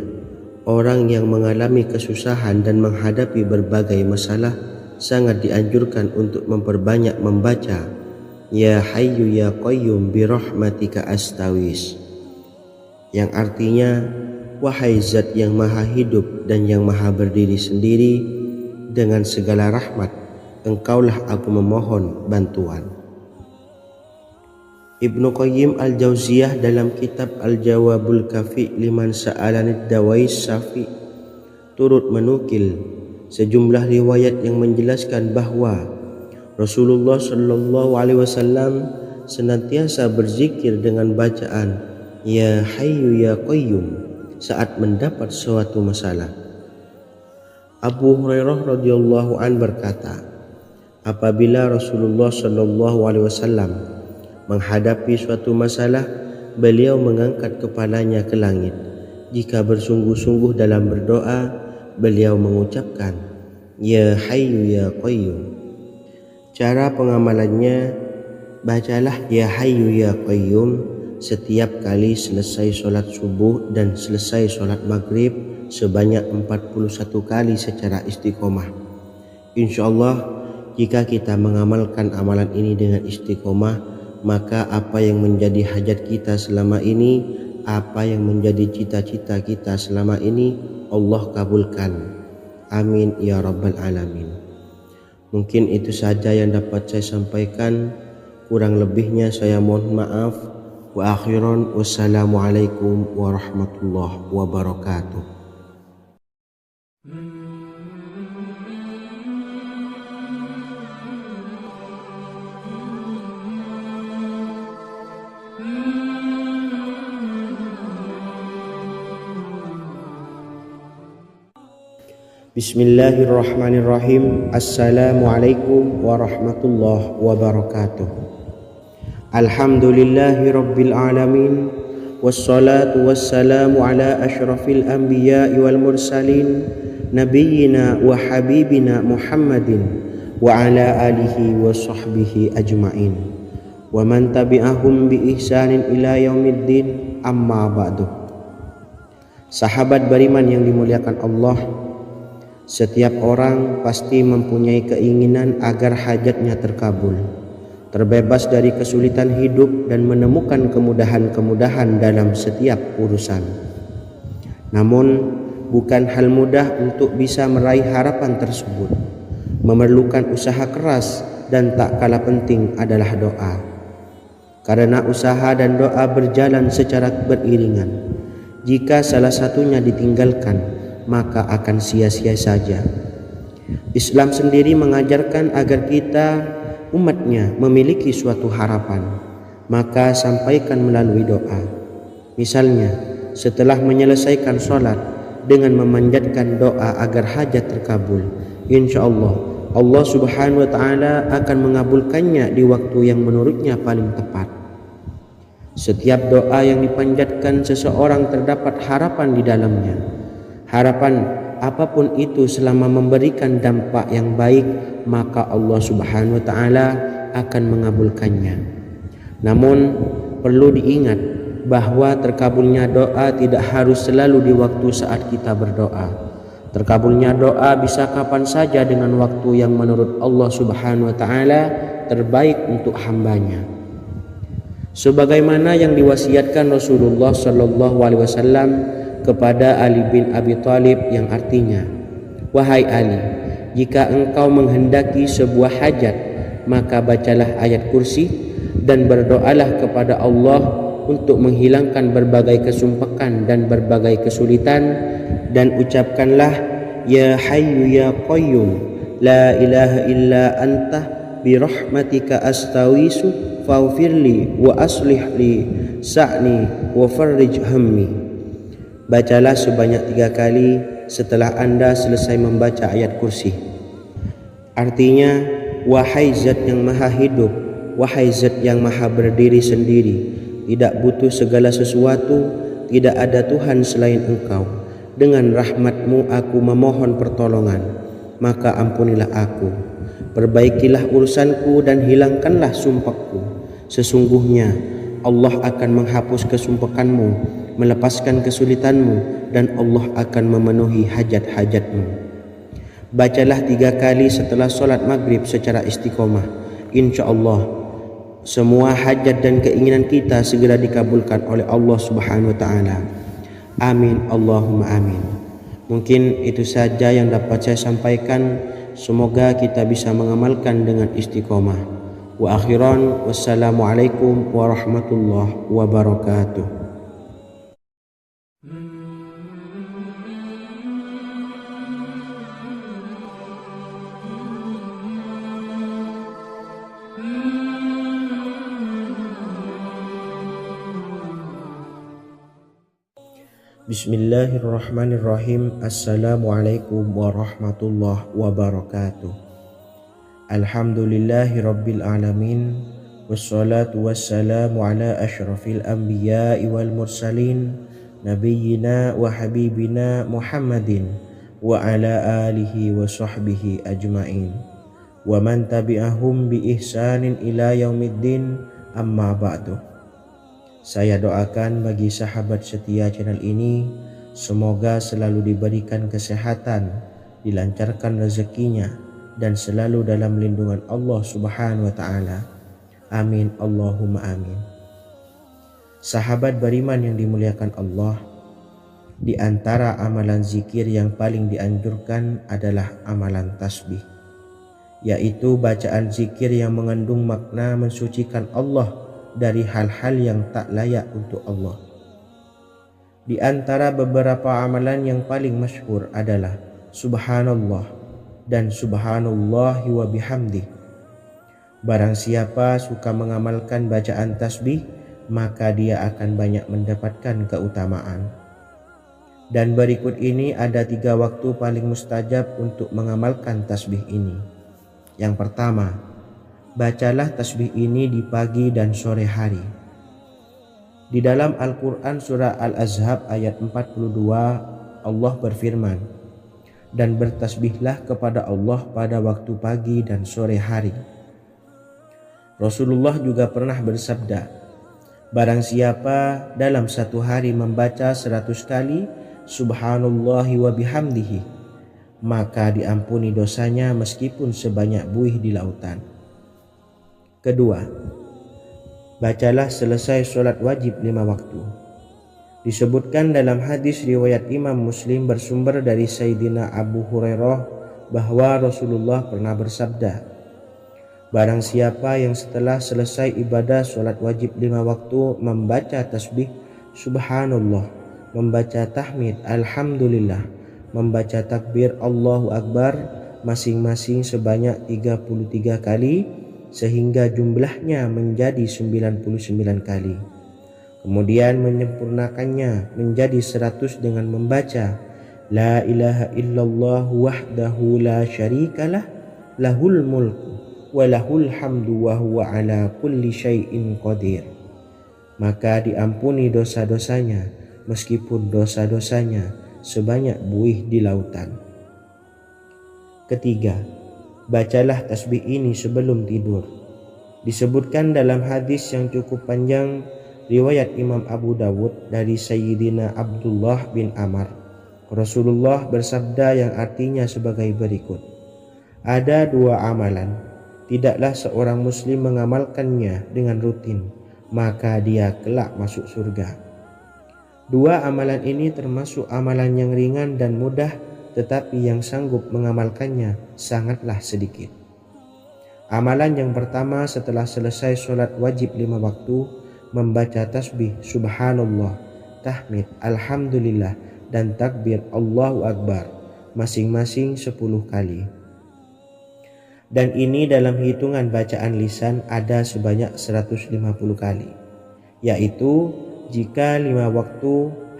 orang yang mengalami kesusahan dan menghadapi berbagai masalah sangat dianjurkan untuk memperbanyak membaca Ya Hayyu Ya Qayyum bi rahmatika astawis, yang artinya, wahai zat yang maha hidup dan yang maha berdiri sendiri, dengan segala rahmat engkaulah aku memohon bantuan. Ibnu Qayyim Al-Jauziyah dalam kitab Al-Jawabul Kafi liman sa'alanid dawais syafi turut menukil sejumlah riwayat yang menjelaskan bahwa Rasulullah SAW senantiasa berzikir dengan bacaan Ya Hayyu Ya Qayyum saat mendapat suatu masalah. Abu Hurairah radhiyallahu an berkata, apabila Rasulullah SAW menghadapi suatu masalah, beliau mengangkat kepalanya ke langit. Jika bersungguh-sungguh dalam berdoa, beliau mengucapkan Ya Hayyu Ya Qayyum. Cara pengamalannya, bacalah Ya Hayyu Ya Qayyum setiap kali selesai sholat subuh dan selesai sholat maghrib sebanyak 41 kali secara istiqomah. Insyaallah, jika kita mengamalkan amalan ini dengan istiqomah, maka apa yang menjadi hajat kita selama ini, apa yang menjadi cita-cita kita selama ini, Allah kabulkan. Amin ya Rabbal Alamin. Mungkin itu saja yang dapat saya sampaikan. Kurang lebihnya saya mohon maaf. Wa akhiran, wassalamualaikum warahmatullahi wabarakatuh. Bismillahirrahmanirrahim. Assalamualaikum warahmatullahi wabarakatuh. Alhamdulillahi rabbil alamin. Wassalatu wassalamu ala asyrafil anbiya'i wal mursalin, nabiyyina wa habibina Muhammadin wa ala alihi wa sahbihi ajma'in wa man tabi'ahum bi ihsanin ila yaumiddin, amma ba'du. Sahabat beriman yang dimuliakan Allah, setiap orang pasti mempunyai keinginan agar hajatnya terkabul, terbebas dari kesulitan hidup dan menemukan kemudahan-kemudahan dalam setiap urusan. Namun, bukan hal mudah untuk bisa meraih harapan tersebut. Memerlukan usaha keras dan tak kalah penting adalah doa. Karena usaha dan doa berjalan secara beriringan. Jika salah satunya ditinggalkan, maka akan sia-sia saja. Islam sendiri mengajarkan agar kita umatnya memiliki suatu harapan, maka sampaikan melalui doa. Misalnya, setelah menyelesaikan sholat dengan memanjatkan doa agar hajat terkabul, insya Allah subhanahu wa ta'ala akan mengabulkannya di waktu yang menurutnya paling tepat. Setiap doa yang dipanjatkan seseorang terdapat harapan di dalamnya. Harapan apapun itu selama memberikan dampak yang baik, maka Allah subhanahu wa ta'ala akan mengabulkannya. Namun perlu diingat bahwa terkabulnya doa tidak harus selalu di waktu saat kita berdoa. Terkabulnya doa bisa kapan saja dengan waktu yang menurut Allah subhanahu wa ta'ala terbaik untuk hambanya. Sebagaimana yang diwasiatkan Rasulullah sallallahu alaihi wasallam kepada Ali bin Abi Thalib, yang artinya, wahai Ali, jika engkau menghendaki sebuah hajat, maka bacalah ayat kursi dan berdoalah kepada Allah untuk menghilangkan berbagai kesumpakan dan berbagai kesulitan, dan ucapkanlah, ya hayyu ya qayyum la ilaha illa anta birahmatika astawisu faghfirli wa aslih li sa'ni wa farrij hammi. Bacalah sebanyak 3 kali setelah Anda selesai membaca ayat kursi. Artinya, wahai zat yang maha hidup, wahai zat yang maha berdiri sendiri, tidak butuh segala sesuatu, tidak ada Tuhan selain Engkau. Dengan rahmat-Mu aku memohon pertolongan, maka ampunilah aku. Perbaikilah urusanku dan hilangkanlah sumpahku. Sesungguhnya Allah akan menghapus kesumpakanmu, melepaskan kesulitanmu, dan Allah akan memenuhi hajat-hajatmu. Bacalah 3 kali setelah sholat maghrib secara istiqomah. Insya Allah semua hajat dan keinginan kita segera dikabulkan oleh Allah subhanahu wa ta'ala. Amin Allahumma amin. Mungkin itu saja yang dapat saya sampaikan. Semoga kita bisa mengamalkan dengan istiqomah. Wa akhiran, wassalamualaikum warahmatullahi wabarakatuh. Bismillahirrahmanirrahim. Assalamualaikum warahmatullahi wabarakatuh. Alhamdulillahi rabbil alamin. Wassalatu wassalamu ala asyrafil anbiya'i wal mursalin, nabiyyina wa habibina Muhammadin wa ala alihi wa sahbihi ajma'in wa man tabi'ahum bi ihsanin ila yaumiddin, amma ba'du. Saya doakan bagi sahabat setia channel ini, semoga selalu diberikan kesehatan, dilancarkan rezekinya, dan selalu dalam lindungan Allah subhanahu wa ta'ala. Amin Allahumma amin. Sahabat beriman yang dimuliakan Allah, di antara amalan zikir yang paling dianjurkan adalah amalan tasbih, yaitu bacaan zikir yang mengandung makna mensucikan Allah dari hal-hal yang tak layak untuk Allah. Di antara beberapa amalan yang paling masyhur adalah Subhanallah dan Subhanallahi wa bihamdi. Barang siapa suka mengamalkan bacaan tasbih, maka dia akan banyak mendapatkan keutamaan. Dan berikut ini ada 3 waktu paling mustajab untuk mengamalkan tasbih ini. Yang pertama, bacalah tasbih ini di pagi dan sore hari. Di dalam Al-Quran surah Al-Ahzab ayat 42, Allah berfirman, dan bertasbihlah kepada Allah pada waktu pagi dan sore hari. Rasulullah juga pernah bersabda, barang siapa dalam satu hari membaca 100 kali Subhanallahi wa bihamdihi, maka diampuni dosanya meskipun sebanyak buih di lautan. Kedua, bacalah selesai sholat wajib 5 waktu. Disebutkan dalam hadis riwayat Imam Muslim bersumber dari Sayyidina Abu Hurairah bahwa Rasulullah pernah bersabda, barang siapa yang setelah selesai ibadah sholat wajib 5 waktu membaca tasbih Subhanallah, membaca tahmid Alhamdulillah, membaca takbir Allahu Akbar masing-masing sebanyak 33 kali sehingga jumlahnya menjadi 99 kali. Kemudian menyempurnakannya menjadi 100 dengan membaca La ilaha illallah wahdahu la syarikalah lahul mulku wa lahul hamdu wa huwa ala kulli syai'in qadir. Maka diampuni dosa-dosanya meskipun dosa-dosanya sebanyak buih di lautan. Ketiga, bacalah tasbih ini sebelum tidur. Disebutkan dalam hadis yang cukup panjang riwayat Imam Abu Dawud dari Sayyidina Abdullah bin Amr, Rasulullah bersabda yang artinya sebagai berikut, ada 2 amalan, tidaklah seorang muslim mengamalkannya dengan rutin, maka dia kelak masuk surga. 2 amalan ini termasuk amalan yang ringan dan mudah, tetapi yang sanggup mengamalkannya sangatlah sedikit. Amalan yang pertama setelah selesai sholat wajib 5 waktu, membaca tasbih Subhanallah, tahmid Alhamdulillah, dan takbir Allahu Akbar masing-masing 10 kali. Dan ini dalam hitungan bacaan lisan ada sebanyak 150 kali, yaitu jika 5 waktu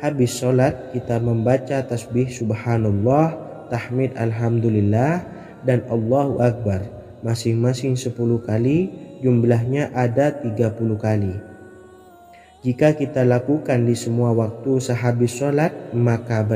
habis sholat kita membaca tasbih Subhanallah, tahmid Alhamdulillah, dan Allahu Akbar masing-masing 10 kali, jumlahnya ada 30 kali. Jika kita lakukan di semua waktu sehabis sholat, maka